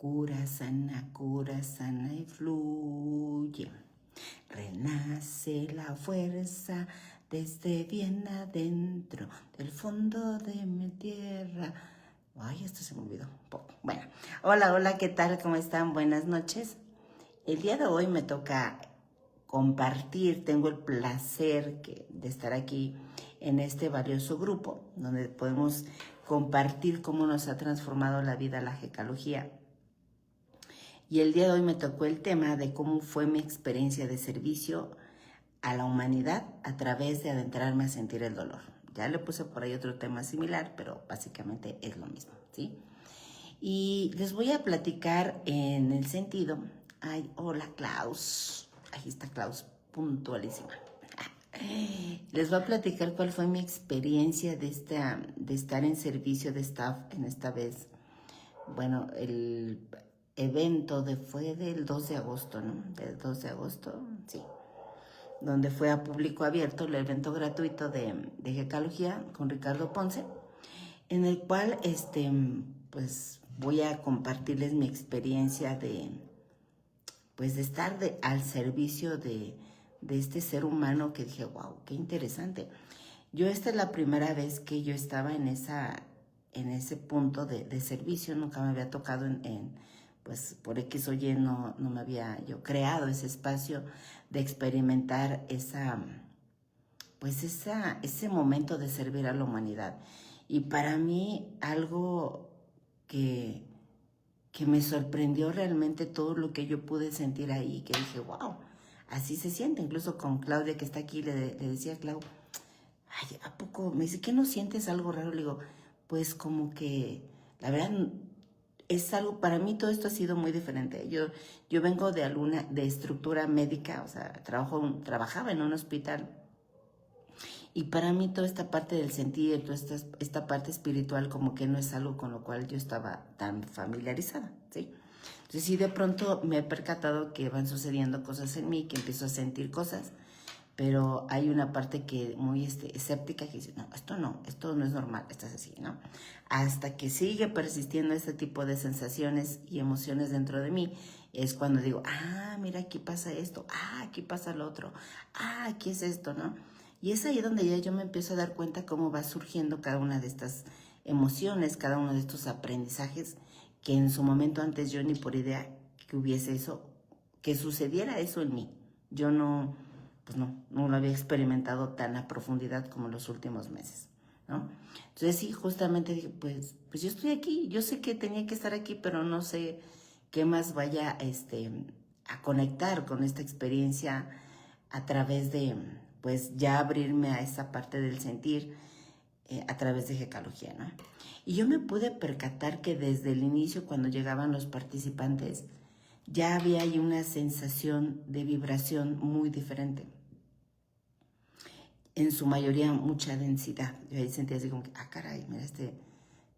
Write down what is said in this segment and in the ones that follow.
cura sana y fluye. Renace la fuerza desde bien adentro, del fondo de mi tierra. Ay, esto se me olvidó un poco. Bueno, hola, ¿qué tal? ¿Cómo están? Buenas noches. El día de hoy me toca compartir, tengo el placer de estar aquí en este valioso grupo, donde podemos compartir cómo nos ha transformado la vida la gekalogía. Y el día de hoy me tocó el tema de cómo fue mi experiencia de servicio a la humanidad a través de adentrarme a sentir el dolor. Ya le puse por ahí otro tema similar, pero básicamente es lo mismo, ¿sí? Y les voy a platicar en el sentido... Ay, hola Klaus. Ahí está Klaus, puntualísima. Les voy a platicar cuál fue mi experiencia de estar en servicio de staff en esta vez. Bueno, el evento fue del 2 de agosto, ¿no? Del 2 de agosto, sí. Donde fue a público abierto el evento gratuito de gekalogía con Ricardo Ponce, en el cual, pues, voy a compartirles mi experiencia de estar al servicio de este ser humano que dije, wow, qué interesante. Esta es la primera vez que yo estaba en ese punto de servicio. Nunca me había tocado pues por X o Y no me había yo creado ese espacio de experimentar ese momento de servir a la humanidad. Y para mí algo que me sorprendió realmente todo lo que yo pude sentir ahí, que dije, wow, así se siente. Incluso con Claudia, que está aquí, le decía a Clau, ay, ¿a poco? Me dice, ¿qué no sientes algo raro? Le digo, pues como que, la verdad, es algo, para mí todo esto ha sido muy diferente. Yo vengo de estructura médica, o sea, trabajaba en un hospital. Y para mí toda esta parte del sentir, toda esta parte espiritual como que no es algo con lo cual yo estaba tan familiarizada, ¿sí? Entonces sí, de pronto me he percatado que van sucediendo cosas en mí, que empiezo a sentir cosas, pero hay una parte que muy escéptica que dice, no, esto no es normal, esto es así, ¿no? Hasta que sigue persistiendo este tipo de sensaciones y emociones dentro de mí, es cuando digo, mira, aquí pasa esto, aquí pasa lo otro, aquí es esto, ¿no? Y es ahí donde ya yo me empiezo a dar cuenta cómo va surgiendo cada una de estas emociones, cada uno de estos aprendizajes, que en su momento antes yo ni por idea que hubiese eso, que sucediera eso en mí. Yo no lo había experimentado tan a profundidad como en los últimos meses, ¿no? Entonces sí, justamente dije, pues yo estoy aquí, yo sé que tenía que estar aquí, pero no sé qué más vaya a conectar con esta experiencia a través de, pues ya abrirme a esa parte del sentir a través de gekalogía, ¿no? Y yo me pude percatar que desde el inicio, cuando llegaban los participantes, ya había ahí una sensación de vibración muy diferente. En su mayoría mucha densidad. Yo ahí sentía así como que, caray, mira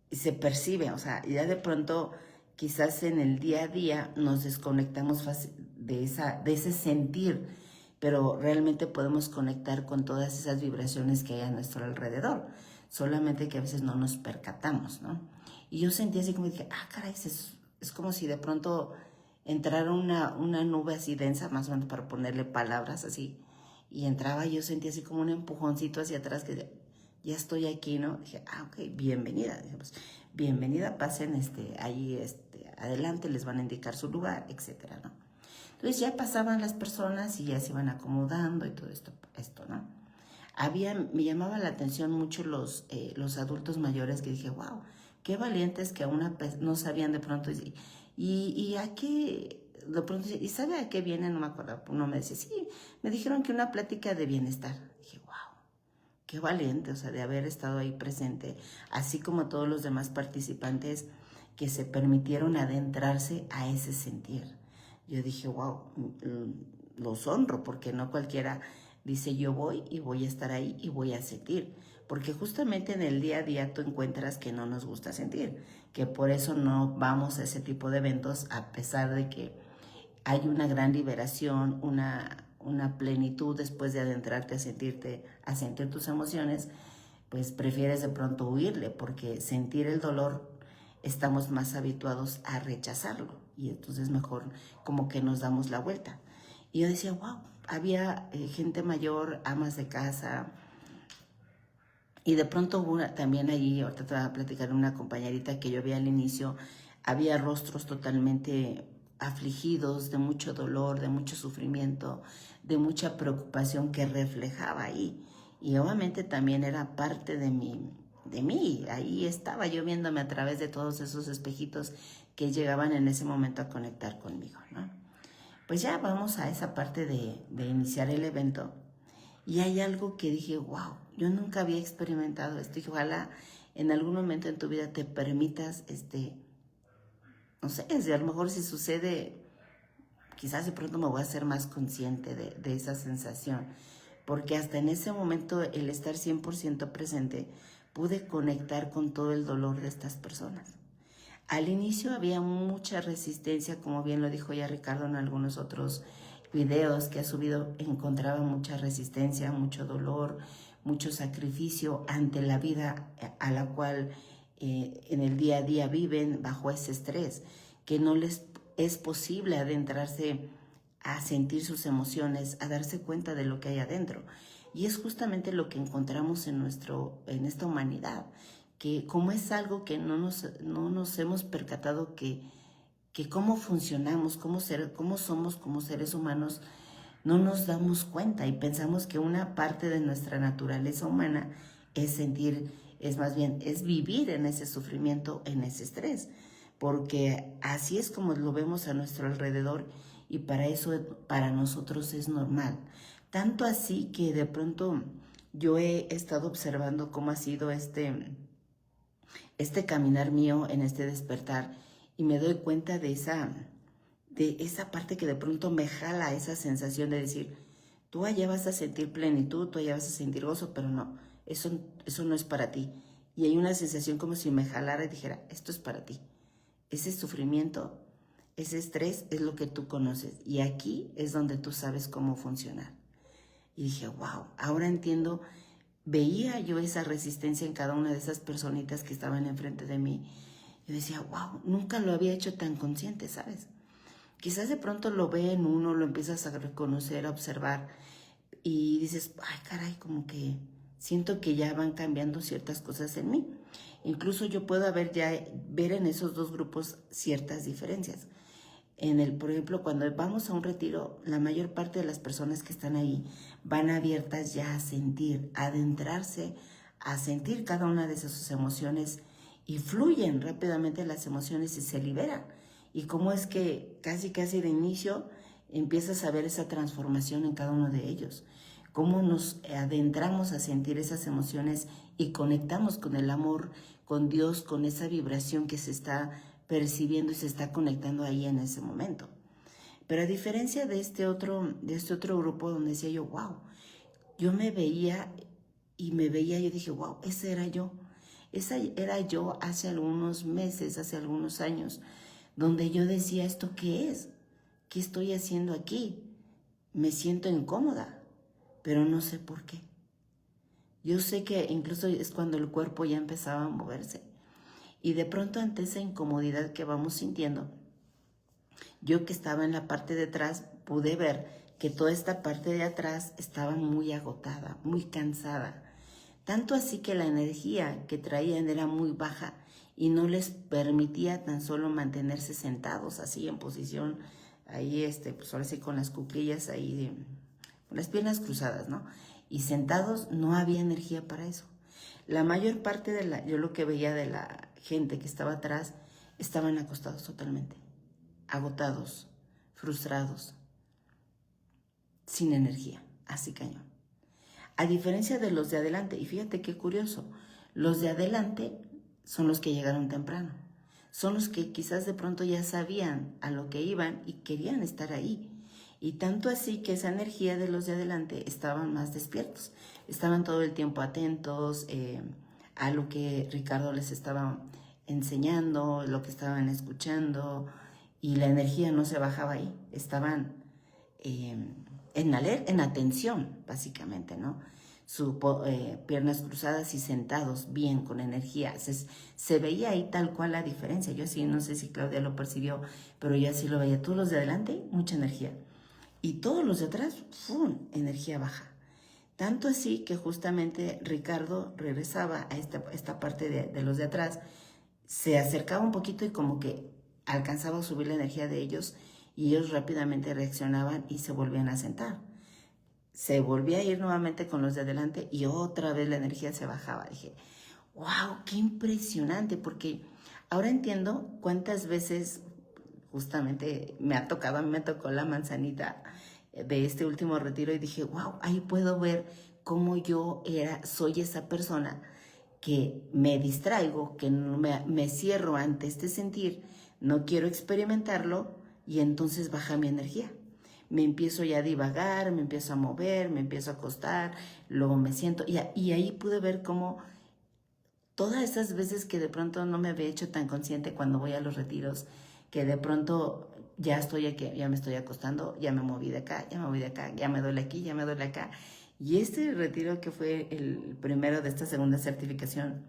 y se percibe, o sea, ya de pronto quizás en el día a día nos desconectamos de ese sentir, pero realmente podemos conectar con todas esas vibraciones que hay a nuestro alrededor, solamente que a veces no nos percatamos, ¿no? Y yo sentía así como dije, caray, es como si de pronto entrara una nube así densa, más o menos para ponerle palabras así, y entraba y yo sentía así como un empujoncito hacia atrás que ya estoy aquí, ¿no? Dije, ok, bienvenida. Dije, pues, bienvenida, pasen ahí adelante, les van a indicar su lugar, etcétera, ¿no? Entonces ya pasaban las personas y ya se iban acomodando y todo esto, ¿no? Me llamaban la atención mucho los adultos mayores, que dije, wow, qué valientes que no sabían de pronto. ¿Y a qué? De pronto, ¿y sabe a qué viene? No me acuerdo. Uno me decía, sí, me dijeron que una plática de bienestar. Dije, wow, qué valiente, o sea, de haber estado ahí presente, así como todos los demás participantes que se permitieron adentrarse a ese sentir. Yo dije, wow, los honro, porque no cualquiera dice, yo voy y voy a estar ahí y voy a sentir. Porque justamente en el día a día tú encuentras que no nos gusta sentir, que por eso no vamos a ese tipo de eventos, a pesar de que hay una gran liberación, una plenitud después de adentrarte a sentir tus emociones, pues prefieres de pronto huirle, porque sentir el dolor estamos más habituados a rechazarlo y entonces mejor como que nos damos la vuelta. Y yo decía, wow, había gente mayor, amas de casa, y de pronto hubo también allí, ahorita te voy a platicar una compañerita que yo vi al inicio, había rostros totalmente afligidos, de mucho dolor, de mucho sufrimiento, de mucha preocupación que reflejaba ahí. Y obviamente también era parte de mí. Ahí estaba yo viéndome a través de todos esos espejitos que llegaban en ese momento a conectar conmigo, ¿no? Pues ya vamos a esa parte de iniciar el evento. Y hay algo que dije, wow, yo nunca había experimentado esto. Y ojalá en algún momento en tu vida te permitas, no sé, a lo mejor si sucede, quizás de pronto me voy a hacer más consciente de esa sensación. Porque hasta en ese momento, el estar 100% presente, pude conectar con todo el dolor de estas personas. Al inicio había mucha resistencia, como bien lo dijo ya Ricardo en algunos otros videos que ha subido, encontraba mucha resistencia, mucho dolor, mucho sacrificio ante la vida a la cual en el día a día viven bajo ese estrés, que no les es posible adentrarse a sentir sus emociones, a darse cuenta de lo que hay adentro. Y es justamente lo que encontramos en esta humanidad, que como es algo que no nos hemos percatado que cómo funcionamos, cómo somos como seres humanos, no nos damos cuenta y pensamos que una parte de nuestra naturaleza humana es sentir, es vivir en ese sufrimiento, en ese estrés, porque así es como lo vemos a nuestro alrededor y para eso, para nosotros es normal. Tanto así que de pronto yo he estado observando cómo ha sido este caminar mío en este despertar y me doy cuenta de esa parte que de pronto me jala esa sensación de decir, tú allá vas a sentir plenitud, tú allá vas a sentir gozo, pero no, eso no es para ti. Y hay una sensación como si me jalara y dijera, esto es para ti. Ese sufrimiento, ese estrés es lo que tú conoces y aquí es donde tú sabes cómo funcionar. Y dije, wow, ahora entiendo. Veía yo esa resistencia en cada una de esas personitas que estaban enfrente de mí. Yo decía, wow, nunca lo había hecho tan consciente, ¿sabes? Quizás de pronto lo ve en uno, lo empiezas a reconocer, a observar y dices, ay, caray, como que siento que ya van cambiando ciertas cosas en mí. Incluso yo puedo ver en esos dos grupos ciertas diferencias. Por ejemplo, cuando vamos a un retiro, la mayor parte de las personas que están ahí van abiertas ya a sentir, a adentrarse, a sentir cada una de sus emociones y fluyen rápidamente las emociones y se liberan. Y cómo es que casi de inicio empiezas a ver esa transformación en cada uno de ellos. Cómo nos adentramos a sentir esas emociones y conectamos con el amor, con Dios, con esa vibración que se está percibiendo y se está conectando ahí en ese momento. Pero a diferencia de este otro grupo donde decía yo, wow, yo me veía, yo dije, wow, ese era yo. Esa era yo hace algunos meses, hace algunos años, donde yo decía, ¿esto qué es? ¿Qué estoy haciendo aquí? Me siento incómoda, pero no sé por qué. Yo sé que incluso es cuando el cuerpo ya empezaba a moverse. Y de pronto ante esa incomodidad que vamos sintiendo, yo que estaba en la parte de atrás, pude ver que toda esta parte de atrás estaba muy agotada, muy cansada. Tanto así que la energía que traían era muy baja y no les permitía tan solo mantenerse sentados así en posición, ahí pues ahora sí con las cuclillas ahí, con las piernas cruzadas, ¿no? Y sentados no había energía para eso. La mayor parte yo lo que veía de la gente que estaba atrás, estaban acostados totalmente, agotados, frustrados, sin energía, así cañón. A diferencia de los de adelante, y fíjate qué curioso, los de adelante son los que llegaron temprano, son los que quizás de pronto ya sabían a lo que iban y querían estar ahí. Y tanto así que esa energía de los de adelante estaban más despiertos, estaban todo el tiempo atentos a lo que Ricardo les estaba enseñando, lo que estaban escuchando, y la energía no se bajaba ahí, estaban en atención, básicamente, ¿no? piernas cruzadas y sentados bien, con energía. Se veía ahí tal cual la diferencia. Yo sí, no sé si Claudia lo percibió, pero yo así lo veía. Todos los de adelante, mucha energía. Y todos los de atrás, ¡fum!, energía baja. Tanto así que justamente Ricardo regresaba a esta parte de los de atrás, se acercaba un poquito y como que alcanzaba a subir la energía de ellos y ellos rápidamente reaccionaban y se volvían a sentar. Se volvía a ir nuevamente con los de adelante y otra vez la energía se bajaba. Dije, wow, qué impresionante, porque ahora entiendo cuántas veces justamente a mí me tocó la manzanita de este último retiro y dije, wow, ahí puedo ver cómo soy esa persona que me distraigo, que no me cierro ante este sentir, no quiero experimentarlo y entonces baja mi energía. Me empiezo ya a divagar, me empiezo a mover, me empiezo a acostar, luego me siento y ahí pude ver cómo todas esas veces que de pronto no me había hecho tan consciente cuando voy a los retiros, que de pronto ya estoy aquí, ya me estoy acostando, ya me moví de acá, ya me voy de acá, ya me duele aquí, ya me duele acá. Y este retiro que fue el primero de esta segunda certificación,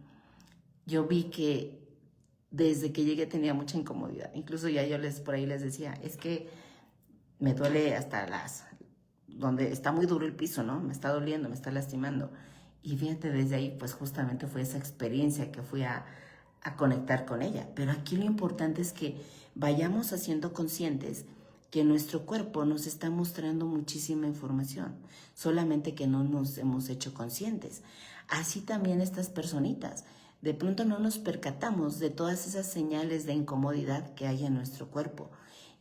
yo vi que desde que llegué tenía mucha incomodidad. Incluso ya yo por ahí les decía, es que me duele hasta donde está muy duro el piso, ¿no? Me está doliendo, me está lastimando. Y fíjate, desde ahí, pues justamente fue esa experiencia que fui a conectar con ella. Pero aquí lo importante es que vayamos haciendo conscientes que nuestro cuerpo nos está mostrando muchísima información, solamente que no nos hemos hecho conscientes. Así también estas personitas. De pronto no nos percatamos de todas esas señales de incomodidad que hay en nuestro cuerpo.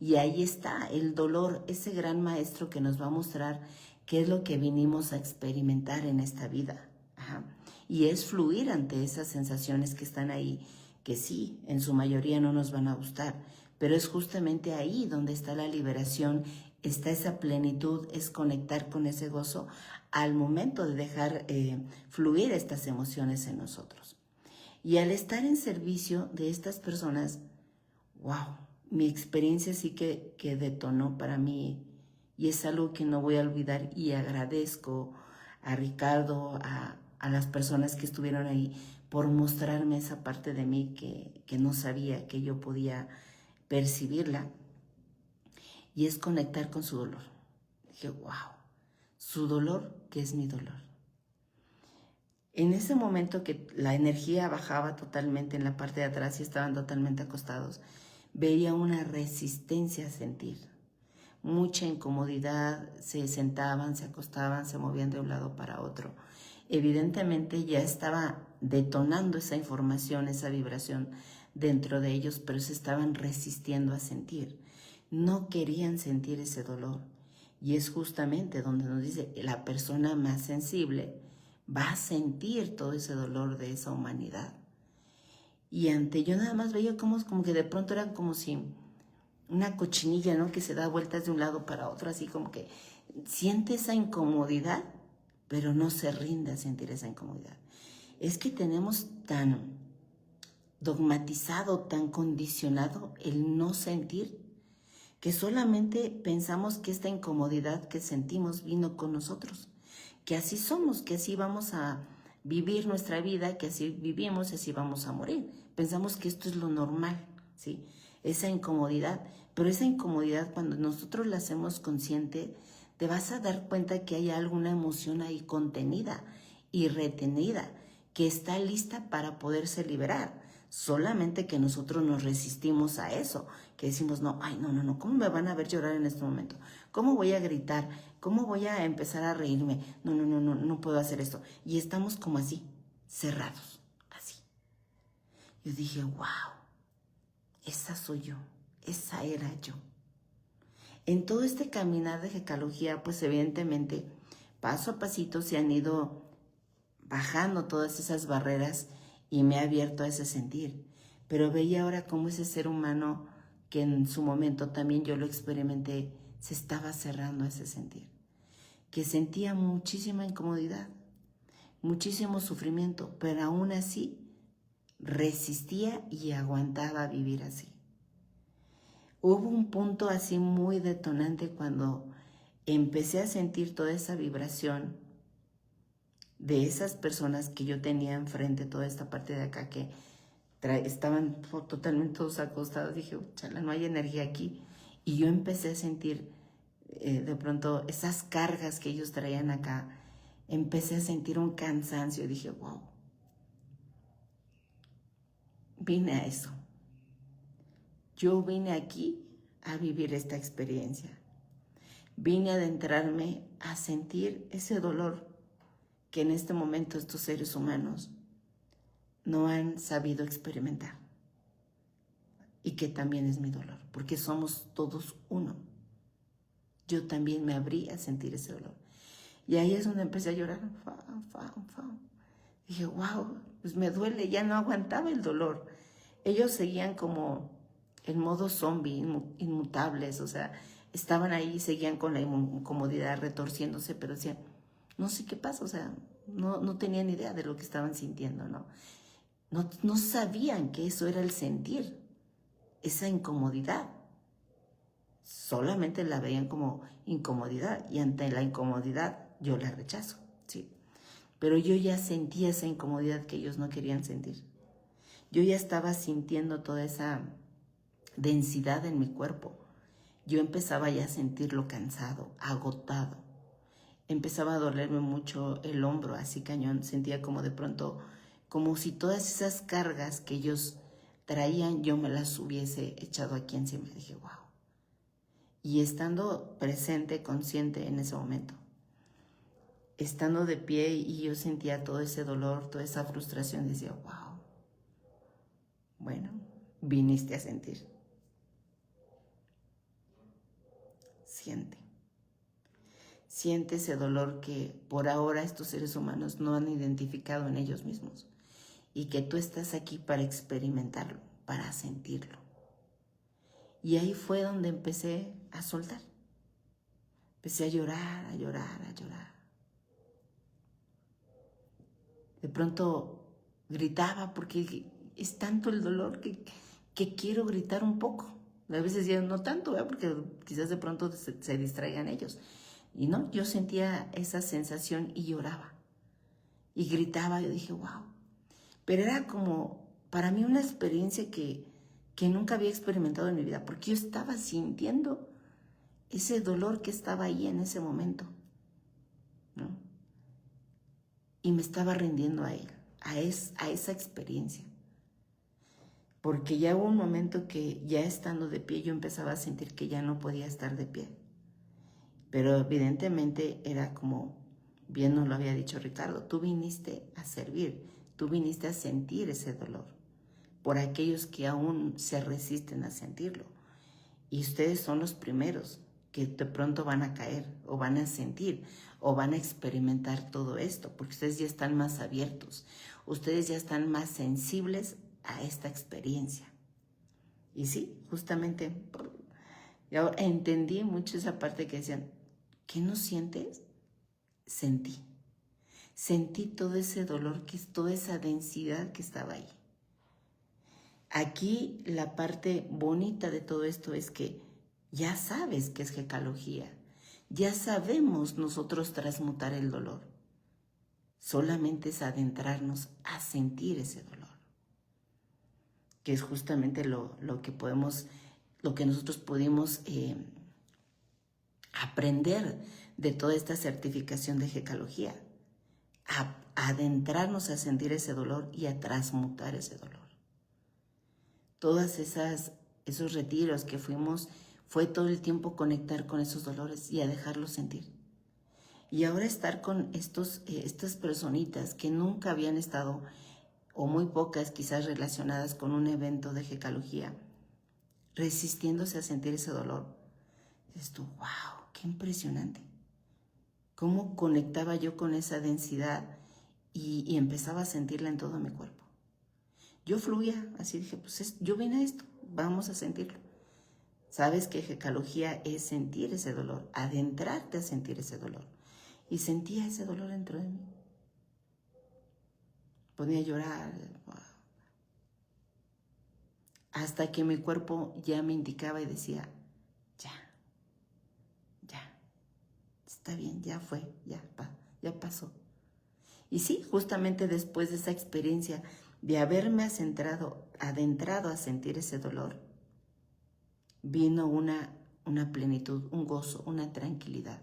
Y ahí está el dolor, ese gran maestro que nos va a mostrar qué es lo que vinimos a experimentar en esta vida. Ajá. Y es fluir ante esas sensaciones que están ahí, que sí, en su mayoría no nos van a gustar, pero es justamente ahí donde está la liberación, está esa plenitud, es conectar con ese gozo al momento de dejar fluir estas emociones en nosotros. Y al estar en servicio de estas personas, wow, mi experiencia sí que detonó para mí y es algo que no voy a olvidar y agradezco a Ricardo, a las personas que estuvieron ahí por mostrarme esa parte de mí que no sabía que yo podía percibirla, y es conectar con su dolor. Dije, wow, su dolor que es mi dolor. En ese momento que la energía bajaba totalmente en la parte de atrás y estaban totalmente acostados, veía una resistencia a sentir, mucha incomodidad, se sentaban, se acostaban, se movían de un lado para otro. Evidentemente ya estaba detonando esa información, esa vibración dentro de ellos, pero se estaban resistiendo a sentir. No querían sentir ese dolor. Y es justamente donde nos dice, la persona más sensible va a sentir todo ese dolor de esa humanidad. Y yo nada más veía como que de pronto eran como si una cochinilla, ¿no? Que se da vueltas de un lado para otro, así como que siente esa incomodidad, pero no se rinde a sentir esa incomodidad. Es que tenemos tan dogmatizado, tan condicionado el no sentir, que solamente pensamos que esta incomodidad que sentimos vino con nosotros, que así somos, que así vamos a vivir nuestra vida, que así vivimos y así vamos a morir. Pensamos que esto es lo normal, ¿sí? Esa incomodidad, pero esa incomodidad cuando nosotros la hacemos consciente, te vas a dar cuenta que hay alguna emoción ahí contenida y retenida, que está lista para poderse liberar. Solamente que nosotros nos resistimos a eso, que decimos, no, ay, no, ¿cómo me van a ver llorar en este momento? ¿Cómo voy a gritar? ¿Cómo voy a empezar a reírme? No puedo hacer esto. Y estamos como así, cerrados, así. Yo dije, wow, esa soy yo, esa era yo. En todo este caminar de Hekalogía, pues evidentemente, paso a pasito se han ido bajando todas esas barreras y me ha abierto a ese sentir. Pero veía ahora cómo ese ser humano, que en su momento también yo lo experimenté, se estaba cerrando a ese sentir. Que sentía muchísima incomodidad, muchísimo sufrimiento, pero aún así resistía y aguantaba vivir así. Hubo un punto así muy detonante cuando empecé a sentir toda esa vibración de esas personas que yo tenía enfrente, toda esta parte de acá que estaban totalmente todos acostados, dije, chala, no hay energía aquí. Y yo empecé a sentir de pronto esas cargas que ellos traían acá, empecé a sentir un cansancio, dije, wow, vine a eso. Yo vine aquí a vivir esta experiencia. Vine a adentrarme a sentir ese dolor que en este momento estos seres humanos no han sabido experimentar. Y que también es mi dolor, porque somos todos uno. Yo también me abrí a sentir ese dolor. Y ahí es donde empecé a llorar. Dije, wow, pues me duele, ya no aguantaba el dolor. Ellos seguían como en modo zombie, inmutables, o sea, estaban ahí, seguían con la incomodidad, retorciéndose, pero decían, no sé qué pasa, o sea, no tenían idea de lo que estaban sintiendo, ¿no? No sabían que eso era el sentir, esa incomodidad. Solamente la veían como incomodidad y ante la incomodidad yo la rechazo, ¿sí? Pero yo ya sentía esa incomodidad que ellos no querían sentir. Yo ya estaba sintiendo toda esa densidad en mi cuerpo. Yo empezaba ya a sentirlo cansado, agotado. Empezaba a dolerme mucho el hombro, así cañón. Sentía como de pronto, como si todas esas cargas que ellos traían, yo me las hubiese echado aquí encima. Dije, wow. Y estando presente, consciente en ese momento, estando de pie y yo sentía todo ese dolor, toda esa frustración, decía, wow, bueno, viniste a sentir. Siente ese dolor que por ahora estos seres humanos no han identificado en ellos mismos y que tú estás aquí para experimentarlo, para sentirlo. Y ahí fue donde empecé a soltar. Empecé a llorar, a llorar, a llorar. De pronto gritaba porque es tanto el dolor que quiero gritar un poco. A veces ya no tanto, porque quizás de pronto se distraigan ellos. Y no, yo sentía esa sensación y lloraba. Y gritaba, yo dije, wow. Pero era como, para mí, una experiencia que nunca había experimentado en mi vida, porque yo estaba sintiendo ese dolor que estaba ahí en ese momento, ¿no? Y me estaba rindiendo a él, a esa experiencia. Porque ya hubo un momento que ya estando de pie yo empezaba a sentir que ya no podía estar de pie. Pero evidentemente era como, bien nos lo había dicho Ricardo, tú viniste a servir, tú viniste a sentir ese dolor por aquellos que aún se resisten a sentirlo. Y ustedes son los primeros que de pronto van a caer o van a sentir o van a experimentar todo esto, porque ustedes ya están más abiertos, ustedes ya están más sensibles a esta experiencia. Y sí, justamente, yo entendí mucho esa parte que decían, ¿qué no sientes? Sentí. Sentí todo ese dolor, toda esa densidad que estaba ahí. Aquí la parte bonita de todo esto es que ya sabes qué es gekalogía. Ya sabemos nosotros transmutar el dolor. Solamente es adentrarnos a sentir ese dolor. Que es justamente lo que nosotros pudimos aprender de toda esta certificación de gekalogía. A adentrarnos a sentir ese dolor y a transmutar ese dolor. Todas esos retiros que fuimos, fue todo el tiempo conectar con esos dolores y a dejarlos sentir. Y ahora estar con estas personitas que nunca habían estado, o muy pocas quizás relacionadas con un evento de gekalogía, resistiéndose a sentir ese dolor. Dices tú, wow, qué impresionante. Cómo conectaba yo con esa densidad y empezaba a sentirla en todo mi cuerpo. Yo fluía, así dije, pues yo vine a esto, vamos a sentirlo. Sabes que gekalogía es sentir ese dolor, adentrarte a sentir ese dolor. Y sentía ese dolor dentro de mí. Podía llorar, wow. Hasta que mi cuerpo ya me indicaba y decía, ya, está bien, ya fue, ya pasó. Y sí, justamente después de esa experiencia, de haberme adentrado a sentir ese dolor, vino una plenitud, un gozo, una tranquilidad.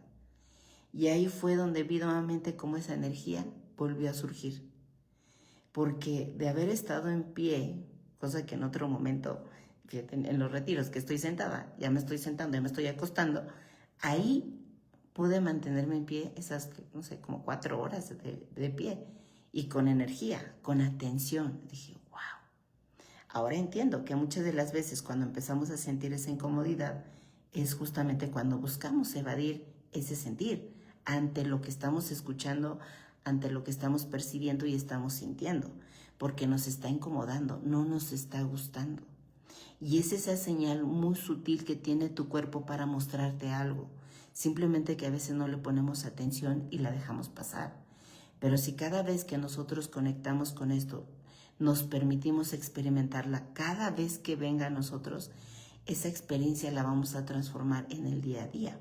Y ahí fue donde vi nuevamente cómo esa energía volvió a surgir. Porque de haber estado en pie, cosa que en otro momento, fíjate, en los retiros que estoy sentada, ya me estoy sentando, ya me estoy acostando, ahí pude mantenerme en pie esas, no sé, como 4 horas de pie y con energía, con atención. Dije, wow. Ahora entiendo que muchas de las veces cuando empezamos a sentir esa incomodidad es justamente cuando buscamos evadir ese sentir ante lo que estamos escuchando, ante lo que estamos percibiendo y estamos sintiendo, porque nos está incomodando, no nos está gustando. Y es esa señal muy sutil que tiene tu cuerpo para mostrarte algo, simplemente que a veces no le ponemos atención y la dejamos pasar. Pero si cada vez que nosotros conectamos con esto, nos permitimos experimentarla cada vez que venga a nosotros, esa experiencia la vamos a transformar en el día a día.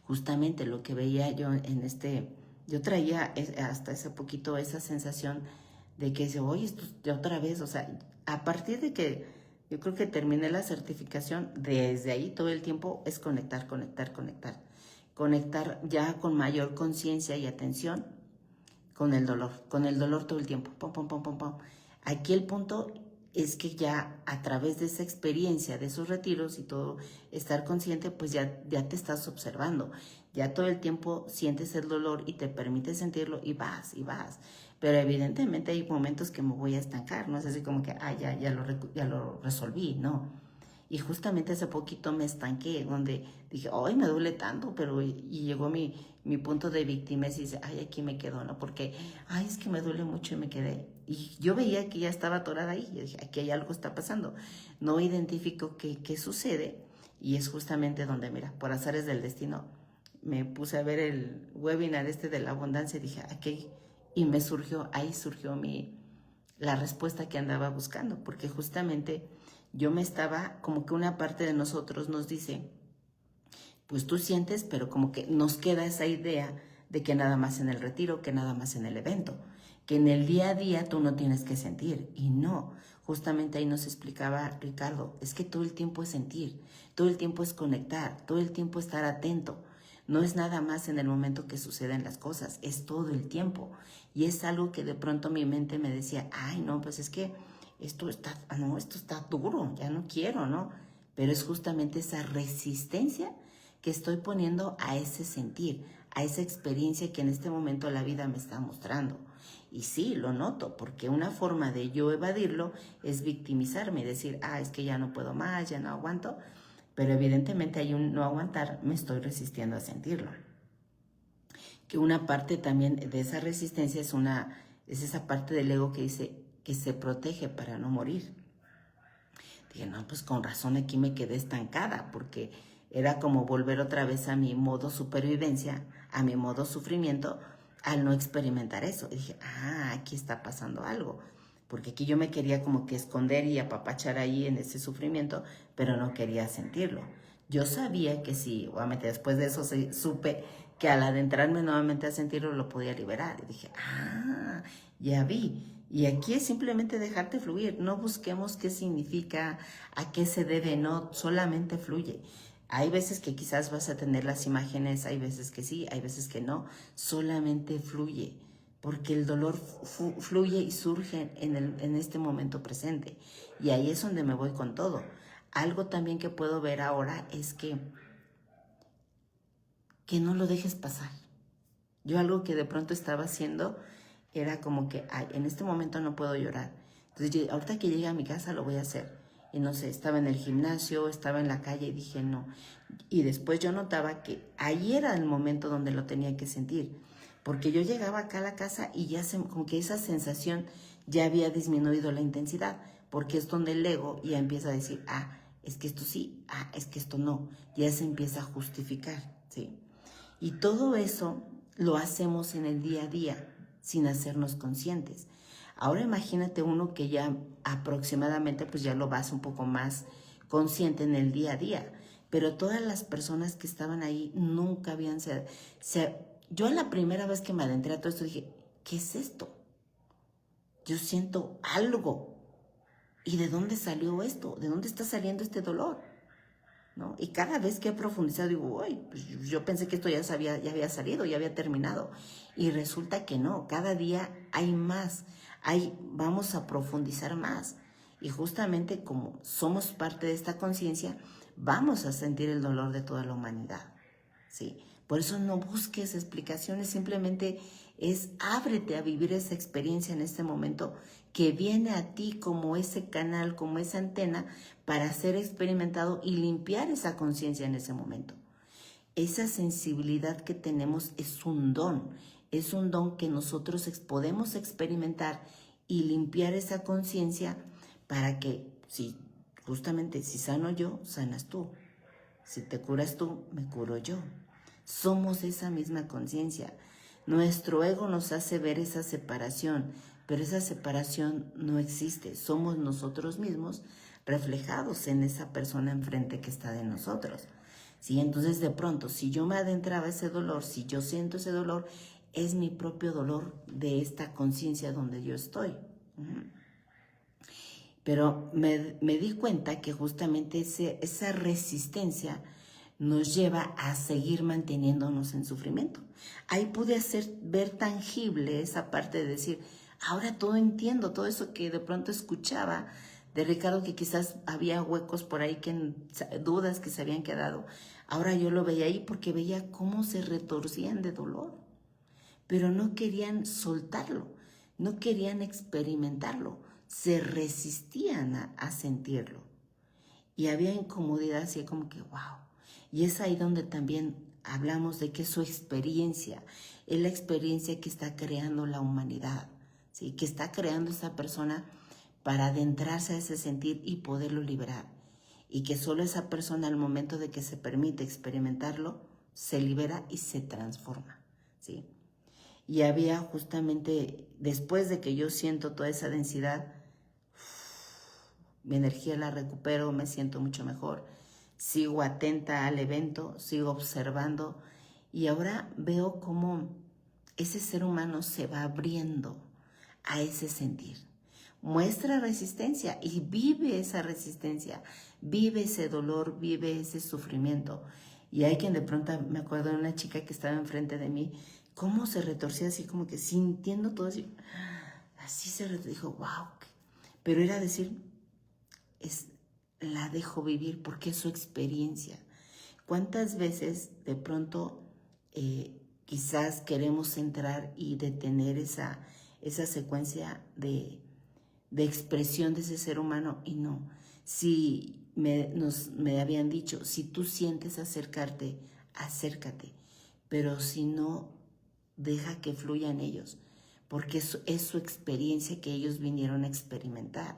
Justamente lo que veía yo yo traía hasta hace poquito esa sensación de que dice, oye, esto de otra vez, o sea, a partir de que yo creo que terminé la certificación, desde ahí todo el tiempo es conectar, conectar, conectar. Conectar ya con mayor conciencia y atención con el dolor todo el tiempo, pum, pum, pum, pum, pum. Aquí el punto es que ya a través de esa experiencia, de esos retiros y todo, estar consciente, pues ya te estás observando. Ya todo el tiempo sientes el dolor y te permite sentirlo y vas y vas. Pero evidentemente hay momentos que me voy a estancar, no es así como que, ya lo resolví, no. Y justamente hace poquito me estanqué, donde dije, ay, me duele tanto, pero y llegó mi punto de víctima y dice, ay, aquí me quedo, ¿no? Porque, ay, es que me duele mucho y me quedé. Y yo veía que ya estaba atorada ahí, y dije, aquí hay algo está pasando. No identifico qué sucede y es justamente donde, mira, por azares del destino, me puse a ver el webinar de la abundancia y dije, aquí, y ahí surgió la respuesta que andaba buscando, porque justamente yo me estaba, como que una parte de nosotros nos dice, pues tú sientes, pero como que nos queda esa idea de que nada más en el retiro, que nada más en el evento, que en el día a día tú no tienes que sentir. Y no, justamente ahí nos explicaba Ricardo, es que todo el tiempo es sentir, todo el tiempo es conectar, todo el tiempo estar atento. No es nada más en el momento que suceden las cosas, es todo el tiempo. Y es algo que de pronto mi mente me decía, ay, no, pues es que esto está duro, ya no quiero, ¿no? Pero es justamente esa resistencia que estoy poniendo a ese sentir, a esa experiencia que en este momento la vida me está mostrando. Y sí, lo noto, porque una forma de yo evadirlo es victimizarme y decir, es que ya no puedo más, ya no aguanto, pero evidentemente hay un no aguantar, me estoy resistiendo a sentirlo. Que una parte también de esa resistencia es esa parte del ego que dice que se protege para no morir. Dije, no, pues con razón aquí me quedé estancada, porque era como volver otra vez a mi modo supervivencia, a mi modo sufrimiento, al no experimentar eso. Y dije, aquí está pasando algo, porque aquí yo me quería como que esconder y apapachar ahí en ese sufrimiento, pero no quería sentirlo. Yo sabía que sí, obviamente después de eso supe que al adentrarme nuevamente a sentirlo lo podía liberar. Y dije, ya vi. Y aquí es simplemente dejarte fluir. No busquemos qué significa, a qué se debe, no, solamente fluye. Hay veces que quizás vas a tener las imágenes, hay veces que sí, hay veces que no. Solamente fluye, porque el dolor fluye y surge en este momento presente. Y ahí es donde me voy con todo. Algo también que puedo ver ahora es que no lo dejes pasar. Yo algo que de pronto estaba haciendo era como que, en este momento no puedo llorar. Entonces, ahorita que llegue a mi casa lo voy a hacer. Y no sé, estaba en el gimnasio, estaba en la calle y dije no. Y después yo notaba que ahí era el momento donde lo tenía que sentir. Porque yo llegaba acá a la casa y ya como que esa sensación ya había disminuido la intensidad. Porque es donde el ego ya empieza a decir, es que esto sí, es que esto no. Ya se empieza a justificar, ¿sí? Y todo eso lo hacemos en el día a día, sin hacernos conscientes. Ahora imagínate uno que ya aproximadamente pues ya lo vas un poco más consciente en el día a día, pero todas las personas que estaban ahí nunca habían... yo la primera vez que me adentré a todo esto dije, ¿qué es esto? Yo siento algo. ¿Y de dónde salió esto? ¿De dónde está saliendo este dolor? ¿No? Y cada vez que he profundizado digo, uy, pues yo pensé que esto ya había salido, ya había terminado. Y resulta que no, cada día hay más, vamos a profundizar más. Y justamente como somos parte de esta conciencia, vamos a sentir el dolor de toda la humanidad, ¿sí? Por eso no busques explicaciones, simplemente ábrete a vivir esa experiencia en este momento que viene a ti como ese canal, como esa antena para ser experimentado y limpiar esa conciencia en ese momento. Esa sensibilidad que tenemos es un don que nosotros podemos experimentar y limpiar esa conciencia para que, justamente si sano yo, sanas tú. Si te curas tú, me curo yo. Somos esa misma conciencia. Nuestro ego nos hace ver esa separación, pero esa separación no existe. Somos nosotros mismos reflejados en esa persona enfrente que está de nosotros. ¿Sí? Entonces, de pronto, si yo me adentraba a ese dolor, si yo siento ese dolor, es mi propio dolor de esta conciencia donde yo estoy. Pero me di cuenta que justamente esa resistencia nos lleva a seguir manteniéndonos en sufrimiento. Ahí pude ver tangible esa parte de decir, ahora todo entiendo, todo eso que de pronto escuchaba de Ricardo, que quizás había huecos por ahí, dudas que se habían quedado. Ahora yo lo veía ahí porque veía cómo se retorcían de dolor, pero no querían soltarlo, no querían experimentarlo, se resistían a sentirlo. Y había incomodidad, así como que, wow. Y es ahí donde también hablamos de que su experiencia es la experiencia que está creando la humanidad, ¿sí? Que está creando esa persona para adentrarse a ese sentir y poderlo liberar. Y que solo esa persona al momento de que se permite experimentarlo, se libera y se transforma, ¿sí? Y había justamente, después de que yo siento toda esa densidad, mi energía la recupero, me siento mucho mejor, sigo atenta al evento, sigo observando y ahora veo cómo ese ser humano se va abriendo a ese sentir. Muestra resistencia y vive esa resistencia, vive ese dolor, vive ese sufrimiento. Y hay quien de pronto, me acuerdo de una chica que estaba enfrente de mí, cómo se retorcía así como que sintiendo todo así se retorció, dijo, wow. Pero era decir, la dejo vivir porque es su experiencia. ¿Cuántas veces de pronto quizás queremos entrar y detener esa secuencia de expresión de ese ser humano? Y no, si me habían dicho, si tú sientes acercarte, acércate, pero si no, deja que fluyan ellos, porque es su experiencia que ellos vinieron a experimentar.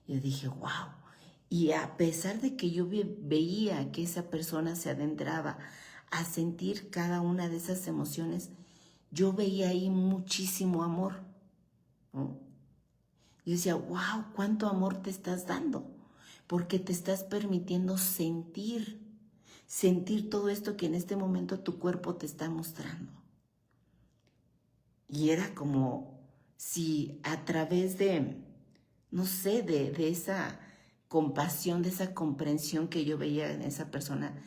Yo dije, wow. Y a pesar de que yo veía que esa persona se adentraba a sentir cada una de esas emociones, yo veía ahí muchísimo amor, ¿no? Yo decía, wow, cuánto amor te estás dando, porque te estás permitiendo sentir todo esto que en este momento tu cuerpo te está mostrando. Y era como si a través de, no sé, de esa compasión, de esa comprensión que yo veía en esa persona,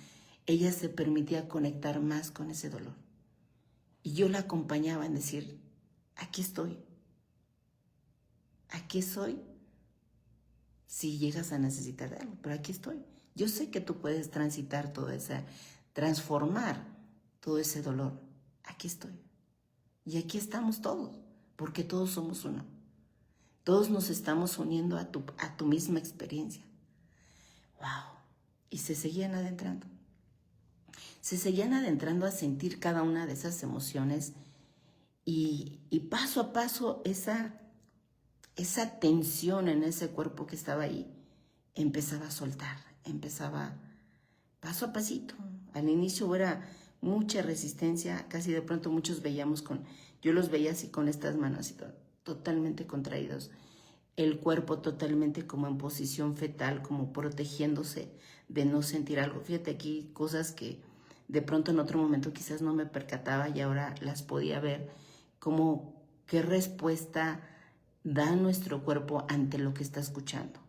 ella se permitía conectar más con ese dolor. Y yo la acompañaba en decir, aquí estoy si llegas a necesitar de algo, pero aquí estoy. Yo sé que tú puedes transitar transformar todo ese dolor. Aquí estoy. Y aquí estamos todos, porque todos somos uno. Todos nos estamos uniendo a tu misma experiencia. ¡Wow! Y se seguían adentrando. Se seguían adentrando a sentir cada una de esas emociones y paso a paso esa tensión en ese cuerpo que estaba ahí empezaba a soltar, empezaba paso a pasito. Al inicio era mucha resistencia, casi de pronto yo los veía así con estas manos totalmente contraídos, el cuerpo totalmente como en posición fetal, como protegiéndose de no sentir algo. Fíjate aquí cosas que de pronto en otro momento quizás no me percataba y ahora las podía ver, como ¿Qué respuesta da nuestro cuerpo ante lo que está escuchando?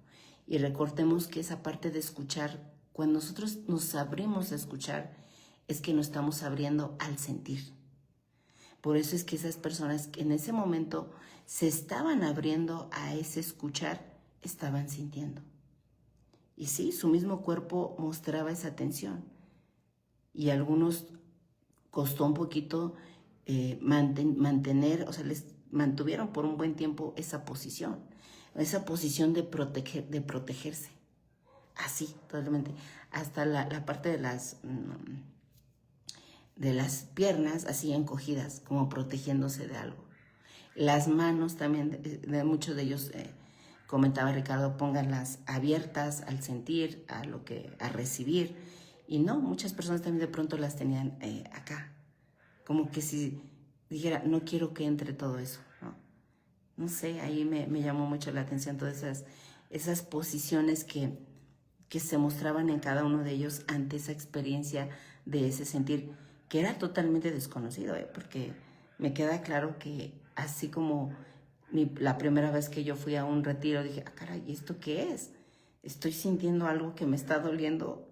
Y recordemos que esa parte de escuchar, cuando nosotros nos abrimos a escuchar, es que nos estamos abriendo al sentir. Por eso es que esas personas que en ese momento se estaban abriendo a ese escuchar, estaban sintiendo. Y sí, su mismo cuerpo mostraba esa tensión. Y a algunos costó un poquito mantener, o sea, les mantuvieron por un buen tiempo esa posición de protegerse. Así, totalmente. Hasta la parte de las piernas así encogidas, como protegiéndose de algo. Las manos también, de muchos de ellos, comentaba Ricardo, pónganlas abiertas al sentir, a recibir. Y no, muchas personas también de pronto las tenían acá. Como que si dijera, no quiero que entre todo eso, ¿no? No sé, ahí me llamó mucho la atención todas esas posiciones que se mostraban en cada uno de ellos ante esa experiencia de ese sentir, que era totalmente desconocido, porque me queda claro que así como la primera vez que yo fui a un retiro, dije, ah, caray, ¿esto qué es? Estoy sintiendo algo que me está doliendo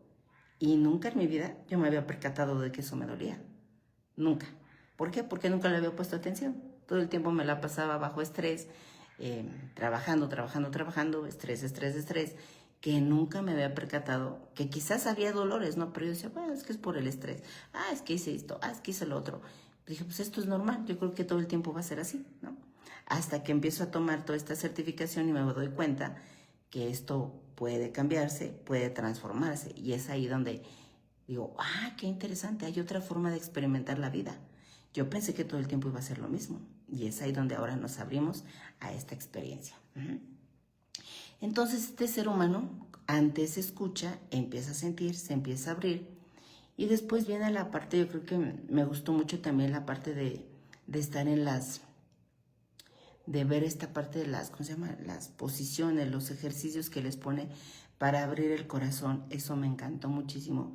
y nunca en mi vida yo me había percatado de que eso me dolía. Nunca. ¿Por qué? Porque nunca le había puesto atención. Todo el tiempo me la pasaba bajo estrés, trabajando, estrés, que nunca me había percatado, que quizás había dolores, ¿no? Pero yo decía, bueno, es que es por el estrés. Ah, es que hice esto, es que hice lo otro. Dije, pues esto es normal, yo creo que todo el tiempo va a ser así, ¿no? Hasta que empiezo a tomar toda esta certificación y me doy cuenta que esto puede cambiarse, puede transformarse. Y es ahí donde digo, qué interesante, hay otra forma de experimentar la vida. Yo pensé que todo el tiempo iba a ser lo mismo. Y es ahí donde ahora nos abrimos a esta experiencia. Entonces este ser humano antes escucha, empieza a sentir, se empieza a abrir. Y después viene la parte, yo creo que me gustó mucho también la parte de estar de ver esta parte de ¿cómo se llama? Las posiciones, los ejercicios que les pone para abrir el corazón. Eso me encantó muchísimo,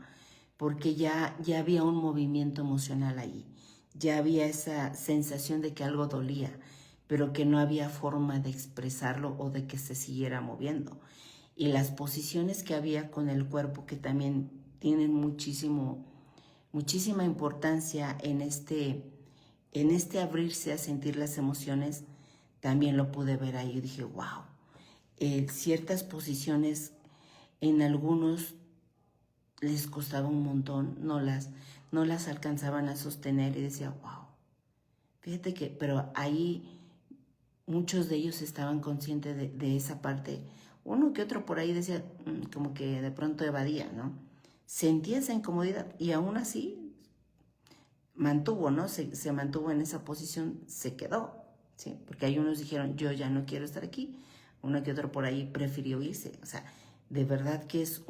porque ya había un movimiento emocional ahí. Ya había esa sensación de que algo dolía, pero que no había forma de expresarlo o de que se siguiera moviendo. Y las posiciones que había con el cuerpo, que también tienen muchísima importancia en este abrirse a sentir las emociones, también lo pude ver ahí. Yo dije, wow, ciertas posiciones en algunos les costaba un montón, no las alcanzaban a sostener y decía, wow, fíjate que, pero ahí muchos de ellos estaban conscientes de esa parte. Uno que otro por ahí decía, como que de pronto evadía, ¿no? Sentía esa incomodidad y aún así mantuvo, ¿no? Se mantuvo en esa posición, se quedó, ¿sí? Porque hay unos dijeron, yo ya no quiero estar aquí. Uno que otro por ahí prefirió irse. O sea, de verdad que es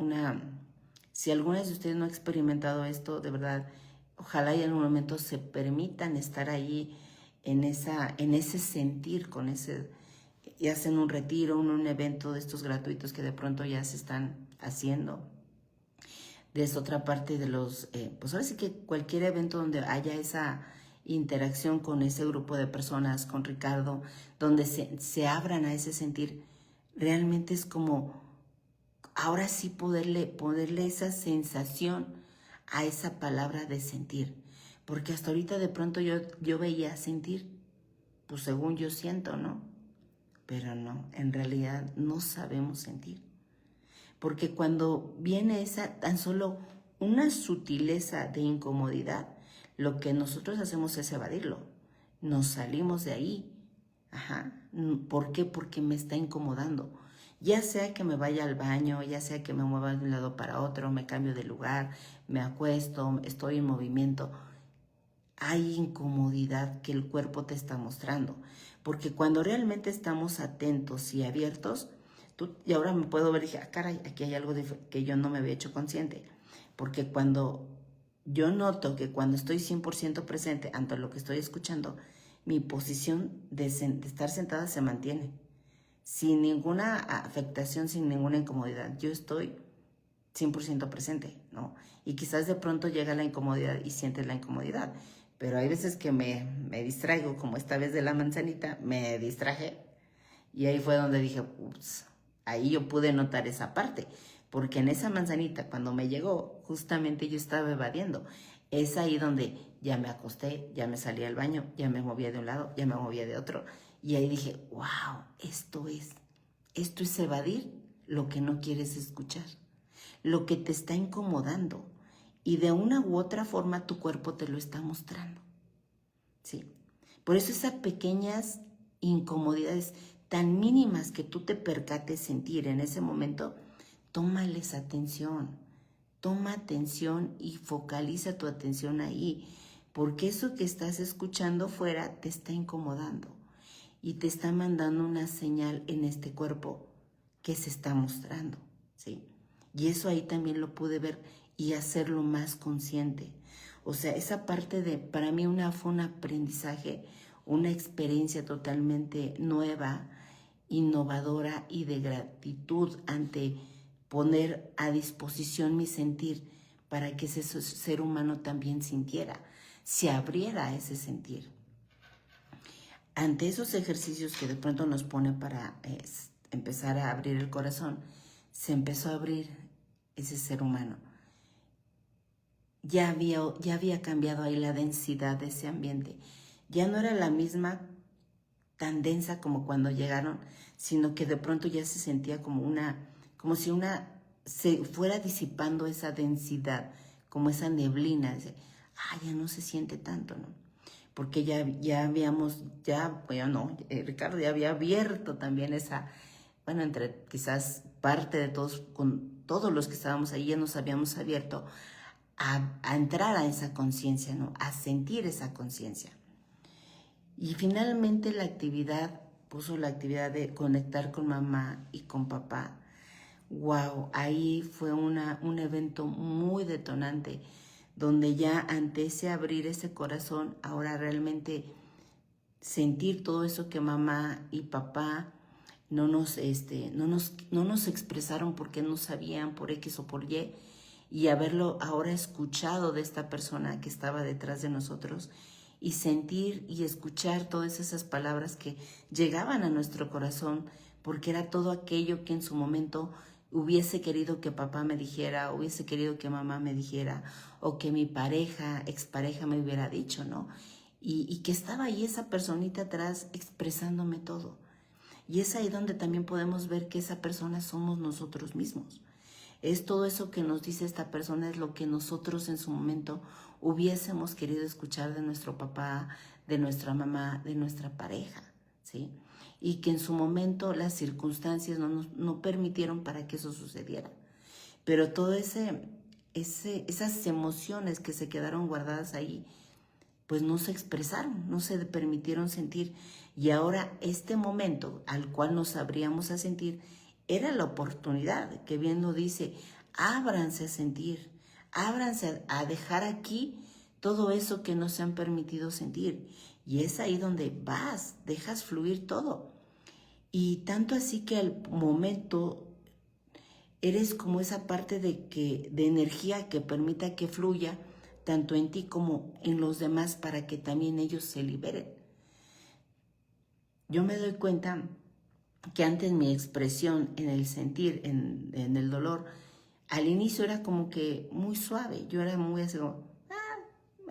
si alguna de ustedes no ha experimentado esto, de verdad, ojalá y en un momento se permitan estar ahí en ese sentir, y hacen un retiro, un evento de estos gratuitos que de pronto ya se están haciendo. De esa otra parte de pues ahora sí que cualquier evento donde haya esa interacción con ese grupo de personas, con Ricardo, donde se abran a ese sentir, realmente es como ahora sí ponerle esa sensación a esa palabra de sentir. Porque hasta ahorita de pronto yo veía sentir, pues según yo siento, ¿no? Pero no, en realidad no sabemos sentir. Porque cuando viene esa tan solo una sutileza de incomodidad, lo que nosotros hacemos es evadirlo. Nos salimos de ahí. ¿Por qué? Porque me está incomodando. Ya sea que me vaya al baño, ya sea que me mueva de un lado para otro, me cambio de lugar, me acuesto, estoy en movimiento. Hay incomodidad que el cuerpo te está mostrando. Porque cuando realmente estamos atentos y abiertos, y ahora me puedo ver y dije, caray, aquí hay algo que yo no me había hecho consciente. Porque cuando yo noto que cuando estoy 100% presente ante lo que estoy escuchando, mi posición de estar sentada se mantiene. Sin ninguna afectación, sin ninguna incomodidad. Yo estoy 100% presente, ¿no? Y quizás de pronto llega la incomodidad y sientes la incomodidad. Pero hay veces que me distraigo, como esta vez de la manzanita, me distraje y ahí fue donde dije, ups, ahí yo pude notar esa parte, porque en esa manzanita cuando me llegó, justamente yo estaba evadiendo. Es ahí donde ya me acosté, ya me salí al baño, ya me movía de un lado, ya me movía de otro, y ahí dije, wow, esto es evadir lo que no quieres escuchar, lo que te está incomodando, y de una u otra forma tu cuerpo te lo está mostrando, ¿sí? Por eso esas pequeñas incomodidades tan mínimas que tú te percates sentir en ese momento, tómales atención, toma atención y focaliza tu atención ahí, porque eso que estás escuchando fuera te está incomodando y te está mandando una señal en este cuerpo que se está mostrando, ¿sí? Y eso ahí también lo pude ver y hacerlo más consciente. O sea, esa parte para mí fue un aprendizaje, una experiencia totalmente nueva, innovadora y de gratitud ante poner a disposición mi sentir para que ese ser humano también sintiera, se abriera a ese sentir. Ante esos ejercicios que de pronto nos pone para empezar a abrir el corazón, se empezó a abrir ese ser humano. Ya había cambiado ahí la densidad de ese ambiente. Ya no era la misma tan densa como cuando llegaron, sino que de pronto ya se sentía como si se fuera disipando esa densidad, como esa neblina. Ya no se siente tanto, ¿no? Porque Ricardo ya había abierto también entre quizás parte de todos, con todos los que estábamos ahí, ya nos habíamos abierto a entrar a esa conciencia, ¿no? A sentir esa conciencia. Y finalmente puso la actividad de conectar con mamá y con papá. Wow, ahí fue un evento muy detonante, donde ya ante ese abrir ese corazón, ahora realmente sentir todo eso que mamá y papá no nos expresaron porque no sabían por X o por y haberlo ahora escuchado de esta persona que estaba detrás de nosotros y sentir y escuchar todas esas palabras que llegaban a nuestro corazón, porque era todo aquello que en su momento hubiese querido que papá me dijera, hubiese querido que mamá me dijera, o que mi expareja me hubiera dicho, ¿no? Y que estaba ahí esa personita atrás expresándome todo. Y es ahí donde también podemos ver que esa persona somos nosotros mismos. Es todo eso que nos dice esta persona, es lo que nosotros en su momento hubiésemos querido escuchar de nuestro papá, de nuestra mamá, de nuestra pareja, ¿sí? Y que en su momento las circunstancias no permitieron para que eso sucediera. Pero todas esas emociones que se quedaron guardadas ahí, pues no se expresaron, no se permitieron sentir. Y ahora este momento al cual nos abríamos a sentir era la oportunidad, que bien lo dice, ábranse a sentir, ábranse a dejar aquí todo eso que no se han permitido sentir. Y es ahí donde dejas fluir todo. Y tanto así que al momento eres como esa parte de energía que permita que fluya tanto en ti como en los demás para que también ellos se liberen. Yo me doy cuenta que antes mi expresión en el sentir, en el dolor, al inicio era como que muy suave. Yo era muy así como,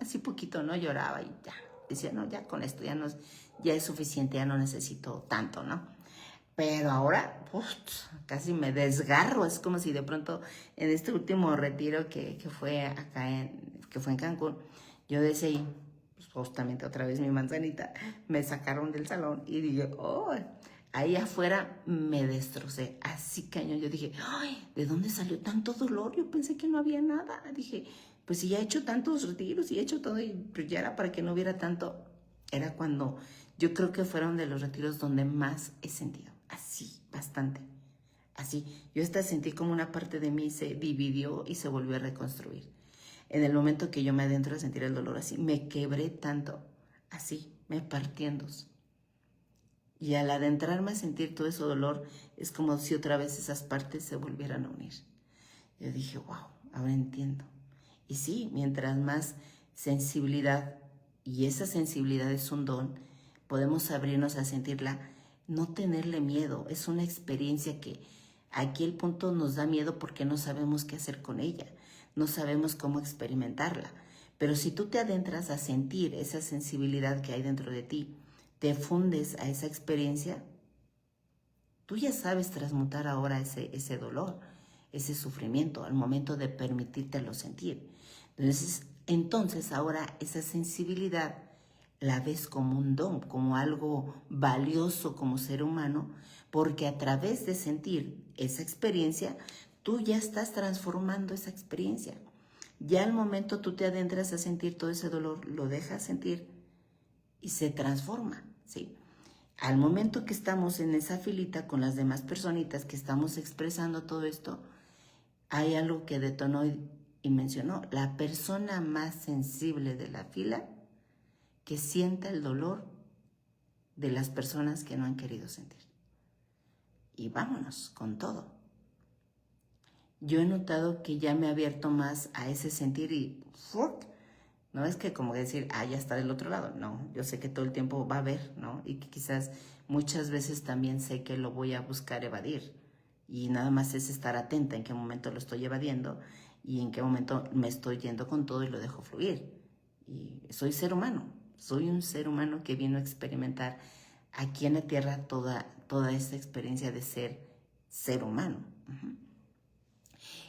así poquito, ¿no? Lloraba y ya. Decía, no, ya con esto ya es suficiente, ya no necesito tanto, ¿no? Pero ahora, casi me desgarro. Es como si de pronto en este último retiro que fue que fue en Cancún, yo decía, pues, justamente otra vez mi manzanita, me sacaron del salón y dije, ahí afuera me destrocé, así cañón. Yo dije, ¿de dónde salió tanto dolor? Yo pensé que no había nada. Dije, pues si ya he hecho tantos retiros y he hecho todo, y pues ya era para que no hubiera tanto. Era cuando yo creo que fueron de los retiros donde más he sentido, así, bastante. Así, yo hasta sentí como una parte de mí se dividió y se volvió a reconstruir. En el momento que yo me adentro a sentir el dolor así, me quebré tanto, así, me partí en dos. Y al adentrarme a sentir todo ese dolor, es como si otra vez esas partes se volvieran a unir. Yo dije, wow, ahora entiendo. Y sí, mientras más sensibilidad y esa sensibilidad es un don, podemos abrirnos a sentirla, no tenerle miedo. Es una experiencia que aquí el punto nos da miedo porque no sabemos qué hacer con ella, no sabemos cómo experimentarla. Pero si tú te adentras a sentir esa sensibilidad que hay dentro de ti, te fundes a esa experiencia, tú ya sabes transmutar ahora ese dolor, ese sufrimiento, al momento de permitírtelo sentir. Entonces ahora esa sensibilidad la ves como un don, como algo valioso como ser humano, porque a través de sentir esa experiencia, tú ya estás transformando esa experiencia. Ya al momento tú te adentras a sentir todo ese dolor, lo dejas sentir y se transforma, ¿sí? Al momento que estamos en esa filita con las demás personitas que estamos expresando todo esto, hay algo que detonó y mencionó, la persona más sensible de la fila que sienta el dolor de las personas que no han querido sentir. Y vámonos con todo. Yo he notado que ya me he abierto más a ese sentir y ¡fuck! No es que como decir, ya está del otro lado. No, yo sé que todo el tiempo va a haber, ¿no? Y que quizás muchas veces también sé que lo voy a buscar evadir. Y nada más es estar atenta en qué momento lo estoy evadiendo y en qué momento me estoy yendo con todo y lo dejo fluir. Y soy ser humano. Soy un ser humano que vino a experimentar aquí en la tierra toda esta experiencia de ser humano.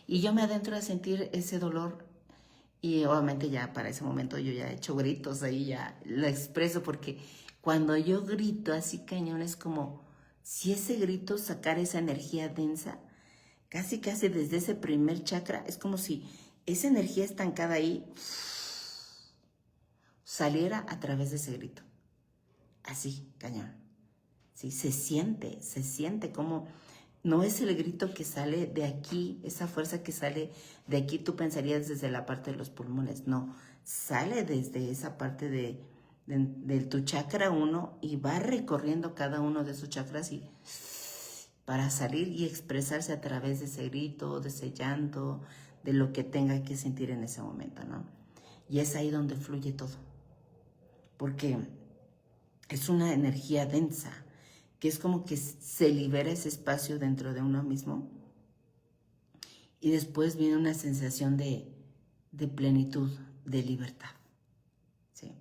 Y yo me adentro a sentir ese dolor. Y obviamente ya para ese momento yo ya he hecho gritos ahí, ya lo expreso, porque cuando yo grito así cañón es como si ese grito sacara esa energía densa, casi desde ese primer chakra, es como si esa energía estancada ahí saliera a través de ese grito. Así, cañón. Sí, se siente como... No es el grito que sale de aquí, esa fuerza que sale de aquí, tú pensarías desde la parte de los pulmones. No, sale desde esa parte de tu chakra 1 y va recorriendo cada uno de sus chakras y para salir y expresarse a través de ese grito, de ese llanto, de lo que tenga que sentir en ese momento, ¿no? Y es ahí donde fluye todo. Porque es una energía densa, que es como que se libera ese espacio dentro de uno mismo y después viene una sensación de plenitud, de libertad, ¿sí?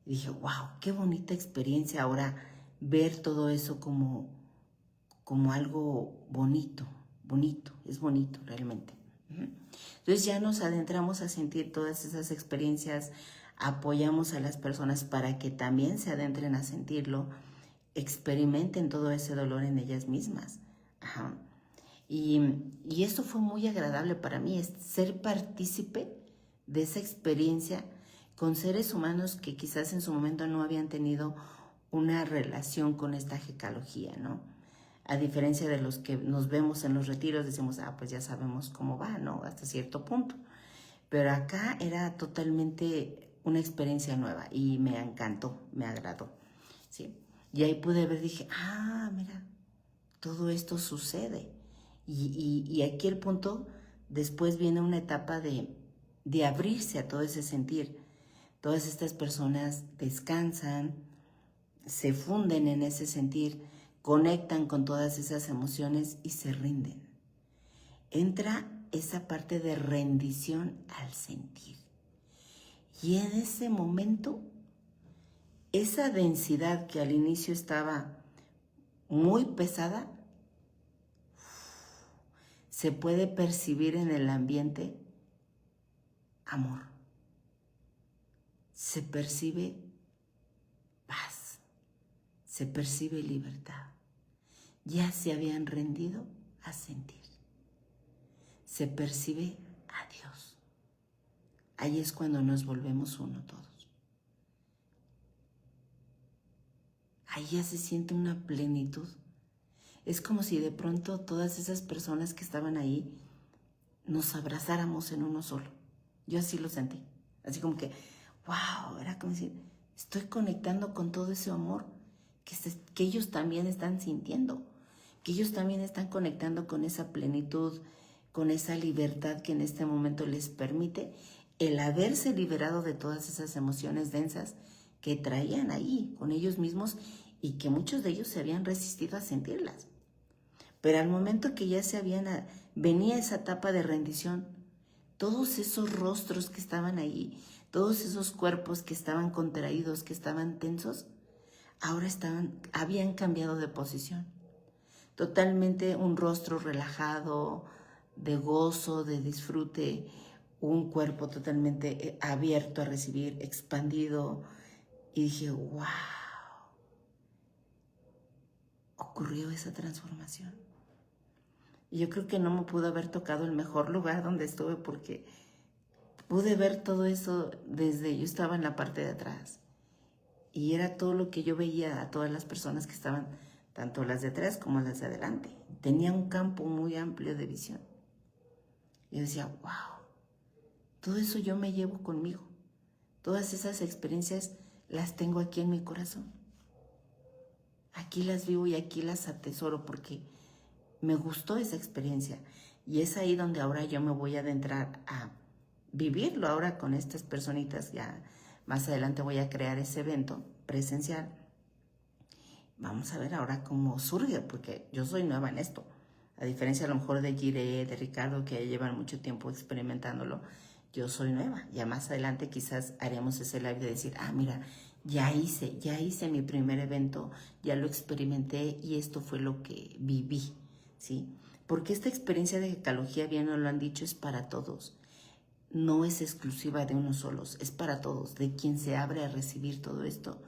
Y dije, wow, qué bonita experiencia ahora ver todo eso como algo bonito, es bonito realmente. Entonces ya nos adentramos a sentir todas esas experiencias, apoyamos a las personas para que también se adentren a sentirlo, experimenten todo ese dolor en ellas mismas. Ajá. Y esto fue muy agradable para mí, es ser partícipe de esa experiencia con seres humanos que quizás en su momento no habían tenido una relación con esta gekalogía, ¿no? A diferencia de los que nos vemos en los retiros, decimos, pues ya sabemos cómo va, ¿no? Hasta cierto punto. Pero acá era totalmente una experiencia nueva y me encantó, me agradó, ¿sí? Y ahí pude ver, dije, mira, todo esto sucede. Y aquí el punto, después viene una etapa de abrirse a todo ese sentir. Todas estas personas descansan, se funden en ese sentir, conectan con todas esas emociones y se rinden. Entra esa parte de rendición al sentir. Y en ese momento, esa densidad que al inicio estaba muy pesada, se puede percibir en el ambiente amor. Se percibe paz. Se percibe libertad. Ya se habían rendido a sentir. Se percibe a Dios. Ahí es cuando nos volvemos uno todos. Ahí ya se siente una plenitud. Es como si de pronto todas esas personas que estaban ahí nos abrazáramos en uno solo. Yo así lo sentí. Así como que, wow, era como decir, estoy conectando con todo ese amor que ellos también están sintiendo, que ellos también están conectando con esa plenitud, con esa libertad que en este momento les permite el haberse liberado de todas esas emociones densas que traían ahí con ellos mismos y que muchos de ellos se habían resistido a sentirlas. Pero al momento que ya venía esa etapa de rendición, todos esos rostros que estaban ahí, todos esos cuerpos que estaban contraídos, que estaban tensos, ahora habían cambiado de posición. Totalmente un rostro relajado, de gozo, de disfrute, un cuerpo totalmente abierto a recibir, expandido. Y dije, wow, ocurrió esa transformación. Y yo creo que no me pudo haber tocado el mejor lugar donde estuve porque pude ver todo eso yo estaba en la parte de atrás. Y era todo lo que yo veía a todas las personas que estaban, tanto las de atrás como las de adelante. Tenía un campo muy amplio de visión. Y yo decía, wow, todo eso yo me llevo conmigo. Todas esas experiencias las tengo aquí en mi corazón. Aquí las vivo y aquí las atesoro porque me gustó esa experiencia. Y es ahí donde ahora yo me voy a adentrar a vivirlo ahora con estas personitas. Ya más adelante voy a crear ese evento presencial. Vamos a ver ahora cómo surge, porque yo soy nueva en esto. A diferencia a lo mejor de Jiré, de Ricardo, que ya llevan mucho tiempo experimentándolo, yo soy nueva. Ya más adelante quizás haremos ese live de decir, mira, ya hice mi primer evento, ya lo experimenté y esto fue lo que viví, ¿sí? Porque esta experiencia de ecología, bien nos lo han dicho, es para todos. No es exclusiva de unos solos, es para todos. De quien se abre a recibir todo esto,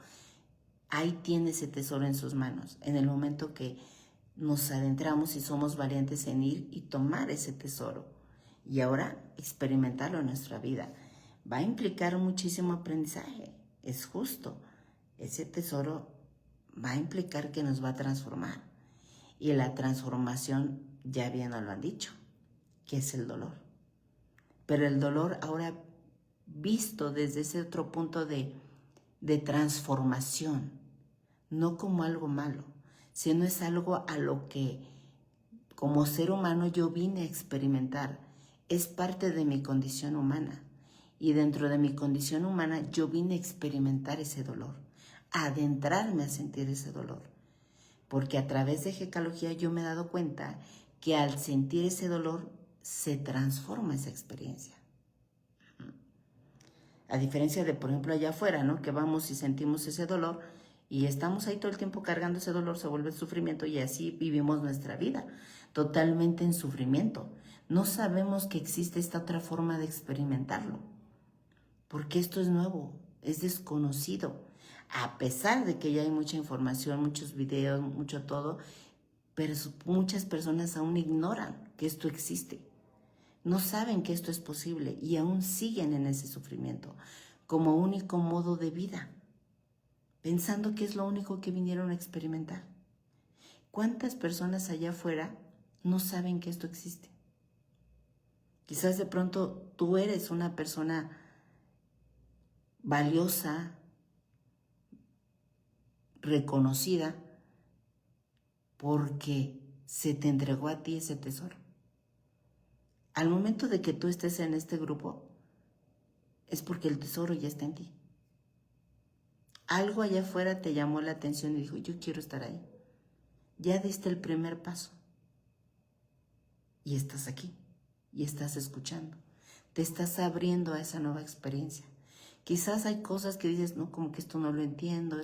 ahí tiene ese tesoro en sus manos. En el momento que nos adentramos y somos valientes en ir y tomar ese tesoro y ahora experimentarlo en nuestra vida, va a implicar muchísimo aprendizaje. Es justo. Ese tesoro va a implicar que nos va a transformar. Y la transformación, ya bien nos lo han dicho, que es el dolor. Pero el dolor ahora visto desde ese otro punto de transformación, no como algo malo, sino es algo a lo que como ser humano yo vine a experimentar. Es parte de mi condición humana. Y dentro de mi condición humana yo vine a experimentar ese dolor, a adentrarme a sentir ese dolor. Porque a través de Hekalogía yo me he dado cuenta que al sentir ese dolor se transforma esa experiencia. A diferencia de, por ejemplo, allá afuera, ¿no? Que vamos y sentimos ese dolor y estamos ahí todo el tiempo cargando ese dolor, se vuelve sufrimiento y así vivimos nuestra vida, totalmente en sufrimiento. No sabemos que existe esta otra forma de experimentarlo, porque esto es nuevo, es desconocido. A pesar de que ya hay mucha información, muchos videos, mucho todo, pero muchas personas aún ignoran que esto existe. No saben que esto es posible y aún siguen en ese sufrimiento como único modo de vida, pensando que es lo único que vinieron a experimentar. ¿Cuántas personas allá afuera no saben que esto existe? Quizás de pronto tú eres una persona valiosa, reconocida, porque se te entregó a ti ese tesoro. Al momento de que tú estés en este grupo, es porque el tesoro ya está en ti. Algo allá afuera te llamó la atención y dijo, yo quiero estar ahí. Ya diste el primer paso. Y estás aquí. Y estás escuchando. Te estás abriendo a esa nueva experiencia. Quizás hay cosas que dices, no, como que esto no lo entiendo,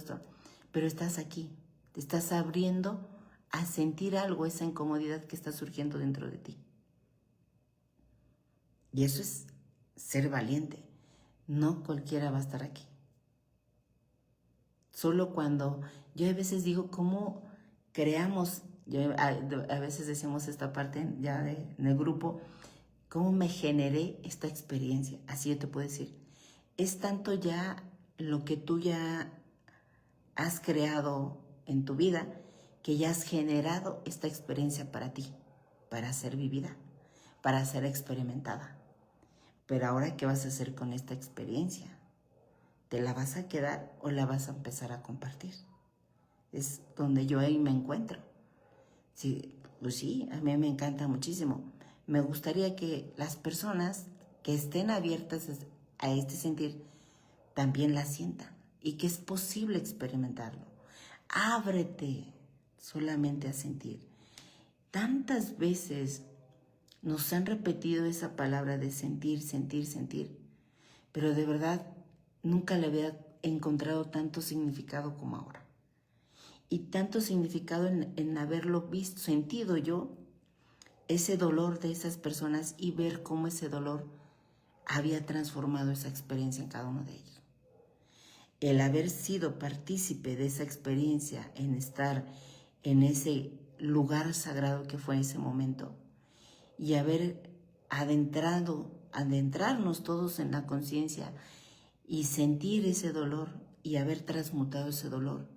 pero estás aquí. Te estás abriendo a sentir algo, esa incomodidad que está surgiendo dentro de ti. Y eso es ser valiente. No cualquiera va a estar aquí. Solo cuando yo a veces digo, ¿cómo creamos? A veces decimos esta parte ya en el grupo, ¿cómo me generé esta experiencia? Así yo te puedo decir. Es tanto ya lo que tú ya has creado en tu vida, que ya has generado esta experiencia para ti, para ser vivida, para ser experimentada. Pero ahora, ¿qué vas a hacer con esta experiencia? ¿Te la vas a quedar o la vas a empezar a compartir? Es donde yo ahí me encuentro. Sí, pues sí, a mí me encanta muchísimo. Me gustaría que las personas que estén abiertas a este sentir, también la sientan y que es posible experimentarlo. Ábrete solamente a sentir. Tantas veces nos han repetido esa palabra de sentir, sentir, sentir, pero de verdad nunca le había encontrado tanto significado como ahora. Y tanto significado en haberlo visto, sentido yo, ese dolor de esas personas y ver cómo ese dolor había transformado esa experiencia en cada uno de ellos. El haber sido partícipe de esa experiencia, en estar en ese lugar sagrado que fue ese momento y haber adentrarnos todos en la conciencia y sentir ese dolor y haber transmutado ese dolor.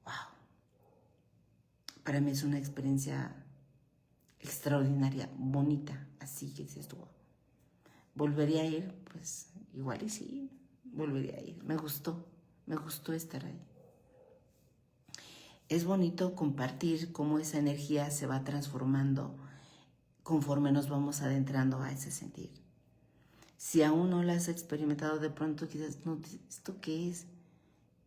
Wow. Para mí es una experiencia extraordinaria, bonita, así que dices tú, ¿volvería a ir? Pues igual y sí, volvería a ir. Me gustó estar ahí. Es bonito compartir cómo esa energía se va transformando conforme nos vamos adentrando a ese sentir. Si aún no lo has experimentado, de pronto quizás, no, ¿esto qué es?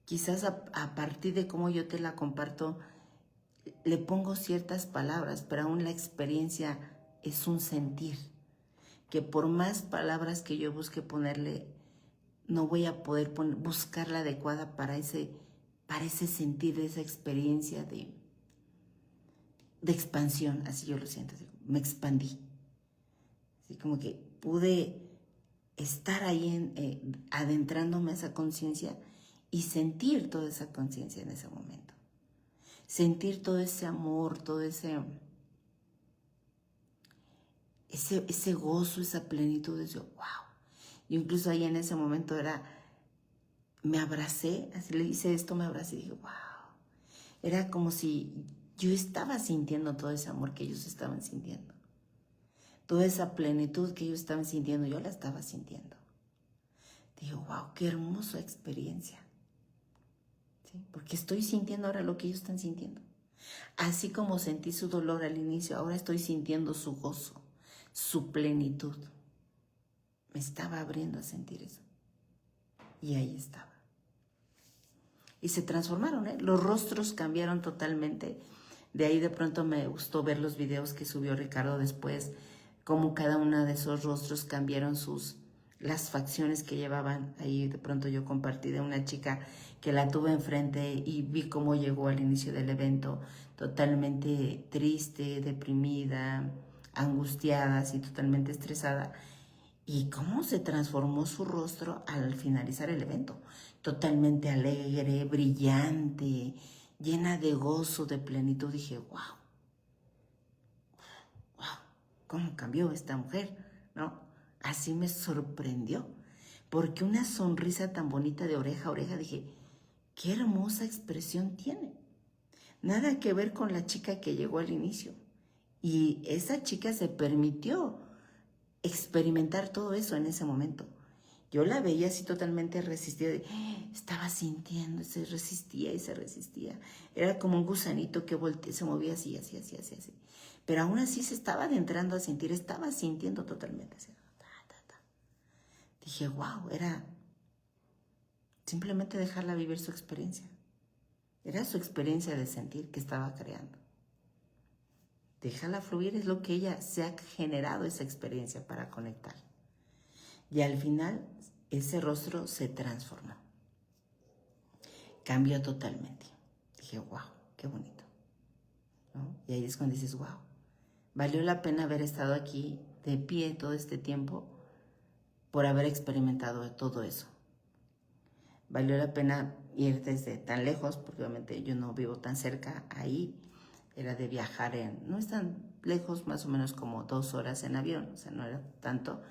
Quizás a partir de cómo yo te la comparto, le pongo ciertas palabras, pero aún la experiencia es un sentir, que por más palabras que yo busque ponerle, no voy a poder buscar la adecuada para ese sentir, esa experiencia de expansión, así yo lo siento, me expandí. Así como que pude estar ahí adentrándome a esa conciencia y sentir toda esa conciencia en ese momento. Sentir todo ese amor, todo ese gozo, esa plenitud, ese wow. Yo incluso ahí en ese momento me abracé, así le hice esto, me abracé y dije, wow. Era como si yo estaba sintiendo todo ese amor que ellos estaban sintiendo. Toda esa plenitud que ellos estaban sintiendo, yo la estaba sintiendo. Digo, wow, qué hermosa experiencia. ¿Sí? Porque estoy sintiendo ahora lo que ellos están sintiendo. Así como sentí su dolor al inicio, ahora estoy sintiendo su gozo, su plenitud. Me estaba abriendo a sentir eso. Y ahí estaba. Y se transformaron, ¿eh? Los rostros cambiaron totalmente. De ahí de pronto me gustó ver los videos que subió Ricardo después, cómo cada uno de esos rostros cambiaron las facciones que llevaban. Ahí de pronto yo compartí de una chica que la tuve enfrente y vi cómo llegó al inicio del evento totalmente triste, deprimida, angustiada, así totalmente estresada. Y cómo se transformó su rostro al finalizar el evento. Totalmente alegre, brillante, llena de gozo, de plenitud. Dije, wow, cómo cambió esta mujer, ¿no? Así me sorprendió. Porque una sonrisa tan bonita de oreja a oreja, dije, qué hermosa expresión tiene. Nada que ver con la chica que llegó al inicio. Y esa chica se permitió experimentar todo eso en ese momento. Yo la veía así totalmente resistida, estaba sintiendo, se resistía y se resistía. Era como un gusanito que se movía así, así, así, así, así. Pero aún así se estaba adentrando a sentir, estaba sintiendo totalmente así. Dije, wow, era simplemente dejarla vivir su experiencia. Era su experiencia de sentir que estaba creando. Déjala fluir, es lo que ella se ha generado esa experiencia para conectar. Y al final, ese rostro se transformó. Cambió totalmente. Dije, wow, qué bonito, ¿no? Y ahí es cuando dices, wow, valió la pena haber estado aquí de pie todo este tiempo por haber experimentado todo eso. Valió la pena ir desde tan lejos, porque obviamente yo no vivo tan cerca ahí. Era de viajar no es tan lejos, más o menos como 2 horas en avión, o sea, no era tanto,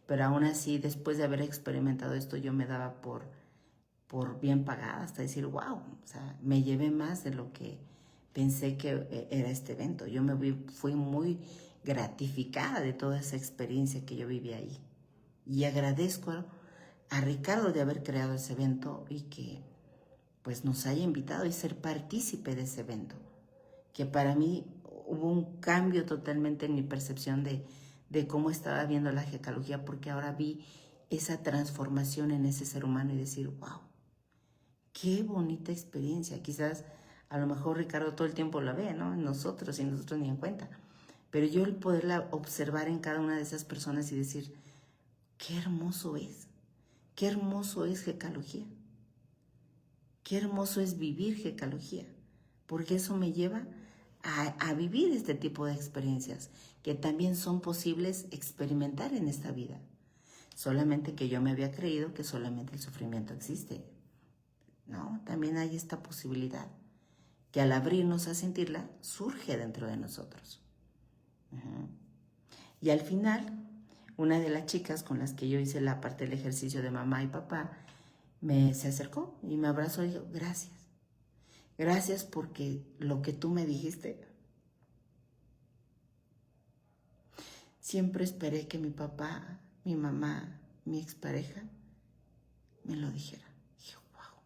pero aún así, después de haber experimentado esto, yo me daba por bien pagada, hasta decir, wow, o sea, me llevé más de lo que pensé que era este evento. Yo fui muy gratificada de toda esa experiencia que yo viví ahí. Y agradezco a Ricardo de haber creado ese evento y que pues nos haya invitado y ser partícipe de ese evento. Que para mí hubo un cambio totalmente en mi percepción de cómo estaba viendo la getalogía, porque ahora vi esa transformación en ese ser humano y decir, wow, qué bonita experiencia. Quizás a lo mejor Ricardo todo el tiempo la ve, ¿no? En nosotros y nosotros ni en cuenta. Pero yo el poderla observar en cada una de esas personas y decir, qué hermoso es Gekalogía. Qué hermoso es vivir Gekalogía, porque eso me lleva a vivir este tipo de experiencias que también son posibles experimentar en esta vida. Solamente que yo me había creído que solamente el sufrimiento existe. No, también hay esta posibilidad que al abrirnos a sentirla, surge dentro de nosotros. Y al final, una de las chicas con las que yo hice la parte del ejercicio de mamá y papá, se acercó y me abrazó y dijo, gracias. Gracias porque lo que tú me dijiste, siempre esperé que mi papá, mi mamá, mi expareja, me lo dijera. Dije, wow.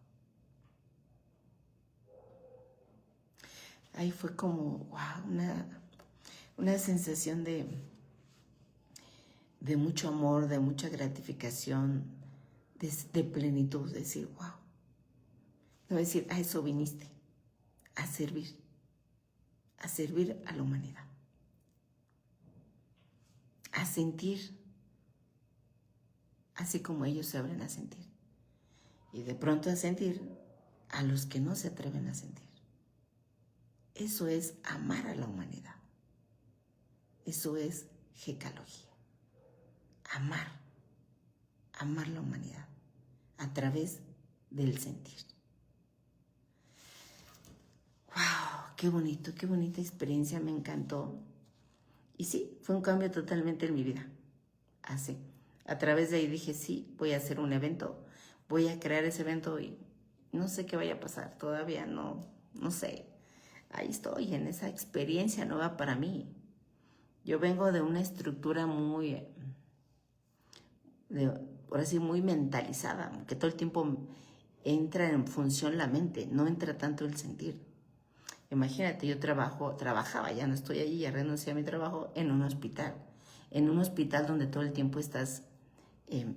Ahí fue como, wow, una sensación de mucho amor, de mucha gratificación, de plenitud, decir, wow. No decir, a eso viniste, a servir a la humanidad, a sentir, así como ellos se abren a sentir. Y de pronto a sentir a los que no se atreven a sentir. Eso es amar a la humanidad. Eso es Gekalogía. Amar la humanidad a través del sentir. ¡Wow! Qué bonito, qué bonita experiencia, me encantó. Y sí, fue un cambio totalmente en mi vida. Así. A través de ahí dije, sí, voy a hacer un evento, voy a crear ese evento y no sé qué vaya a pasar, todavía no sé. Ahí estoy, en esa experiencia nueva para mí. Yo vengo de una estructura ahora sí, muy mentalizada, que todo el tiempo entra en función la mente, no entra tanto el sentir. Imagínate, yo trabajaba, ya no estoy allí, ya renuncié a mi trabajo en un hospital donde todo el tiempo estás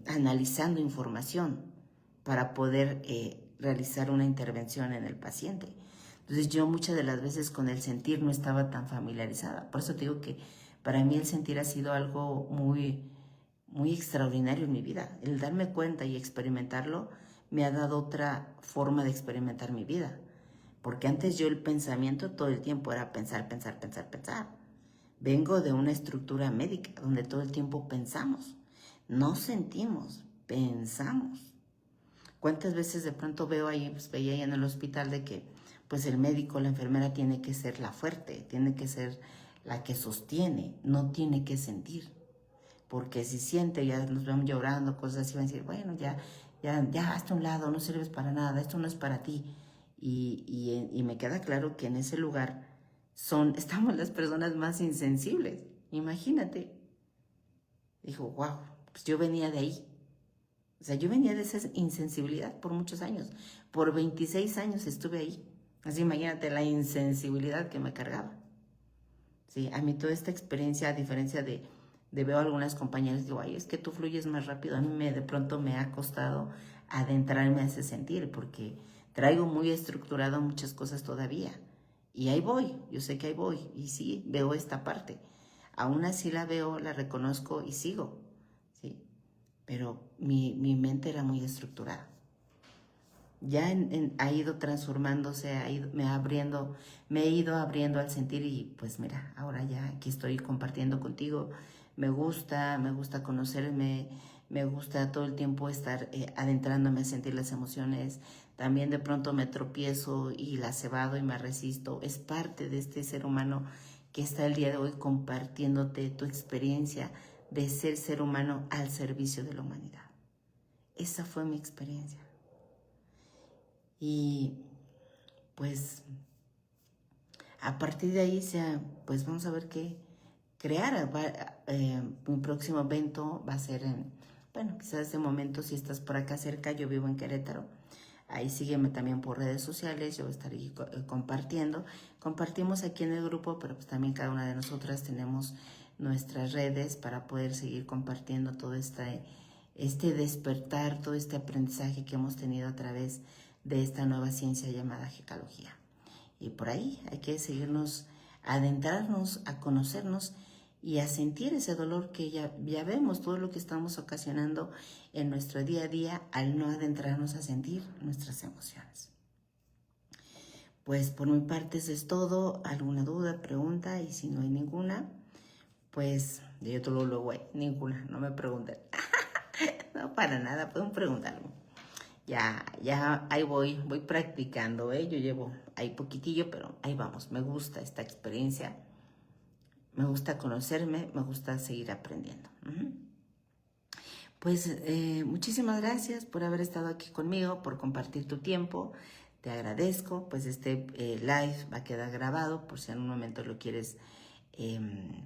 analizando información para poder realizar una intervención en el paciente. Entonces yo muchas de las veces con el sentir no estaba tan familiarizada. Por eso te digo que para mí el sentir ha sido algo muy, muy extraordinario en mi vida. El darme cuenta y experimentarlo me ha dado otra forma de experimentar mi vida. Porque antes yo el pensamiento todo el tiempo era pensar. Vengo de una estructura médica donde todo el tiempo pensamos. No sentimos, pensamos. ¿Cuántas veces de pronto veo ahí, veía ahí en el hospital de que pues el médico, la enfermera tiene que ser la fuerte, tiene que ser la que sostiene, no tiene que sentir? Porque si siente, ya nos vemos llorando, cosas así, van a decir, bueno, ya, hazte a un lado, no sirves para nada, esto no es para ti. Y me queda claro que en ese lugar estamos las personas más insensibles. Imagínate. Dijo, wow, pues yo venía de ahí. O sea, yo venía de esa insensibilidad por muchos años. Por 26 años estuve ahí. Así imagínate la insensibilidad que me cargaba. Sí, a mí toda esta experiencia, a diferencia de veo a algunas compañeras, digo, ay, es que tú fluyes más rápido. A mí de pronto me ha costado adentrarme a ese sentir porque traigo muy estructurado muchas cosas todavía. Y ahí voy, yo sé que ahí voy. Y sí, veo esta parte. Aún así la veo, la reconozco y sigo. ¿Sí? Pero mi mente era muy estructurada. Ya ha ido transformándose, me he ido abriendo al sentir y pues mira, ahora ya aquí estoy compartiendo contigo. Me gusta conocerme, me gusta todo el tiempo estar adentrándome a sentir las emociones. También de pronto me tropiezo y las evado y me resisto. Es parte de este ser humano que está el día de hoy compartiéndote tu experiencia de ser humano al servicio de la humanidad. Esa fue mi experiencia. Y pues a partir de ahí, pues vamos a ver qué crear. Mi próximo evento va a ser quizás de momento si estás por acá cerca, yo vivo en Querétaro. Ahí sígueme también por redes sociales, yo estaré compartiendo. Compartimos aquí en el grupo, pero pues también cada una de nosotras tenemos nuestras redes para poder seguir compartiendo todo este este despertar, todo este aprendizaje que hemos tenido a través de esta nueva ciencia llamada getalogía. Y por ahí hay que seguirnos, adentrarnos, a conocernos y a sentir ese dolor que ya vemos, todo lo que estamos ocasionando en nuestro día a día al no adentrarnos a sentir nuestras emociones. Pues por mi parte eso es todo. ¿Alguna duda, pregunta? Y si no hay ninguna, pues yo todo luego hay ninguna, no me pregunten. No, para nada, pueden preguntarme. Ya ahí voy practicando, ¿eh? Yo llevo ahí poquitillo, pero ahí vamos. Me gusta esta experiencia, me gusta conocerme, me gusta seguir aprendiendo. Pues muchísimas gracias por haber estado aquí conmigo, por compartir tu tiempo. Te agradezco, pues este live va a quedar grabado por si en un momento lo quieres,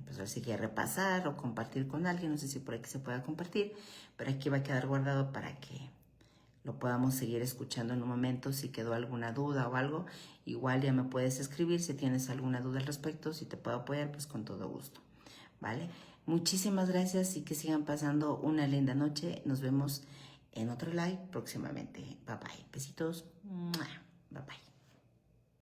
pues así que repasar o compartir con alguien. No sé si por aquí se pueda compartir, pero aquí va a quedar guardado para que lo podamos seguir escuchando en un momento. Si quedó alguna duda o algo, igual ya me puedes escribir si tienes alguna duda al respecto. Si te puedo apoyar, pues con todo gusto, ¿vale? Muchísimas gracias y que sigan pasando una linda noche. Nos vemos en otro live próximamente. Bye bye. Besitos. Bye bye.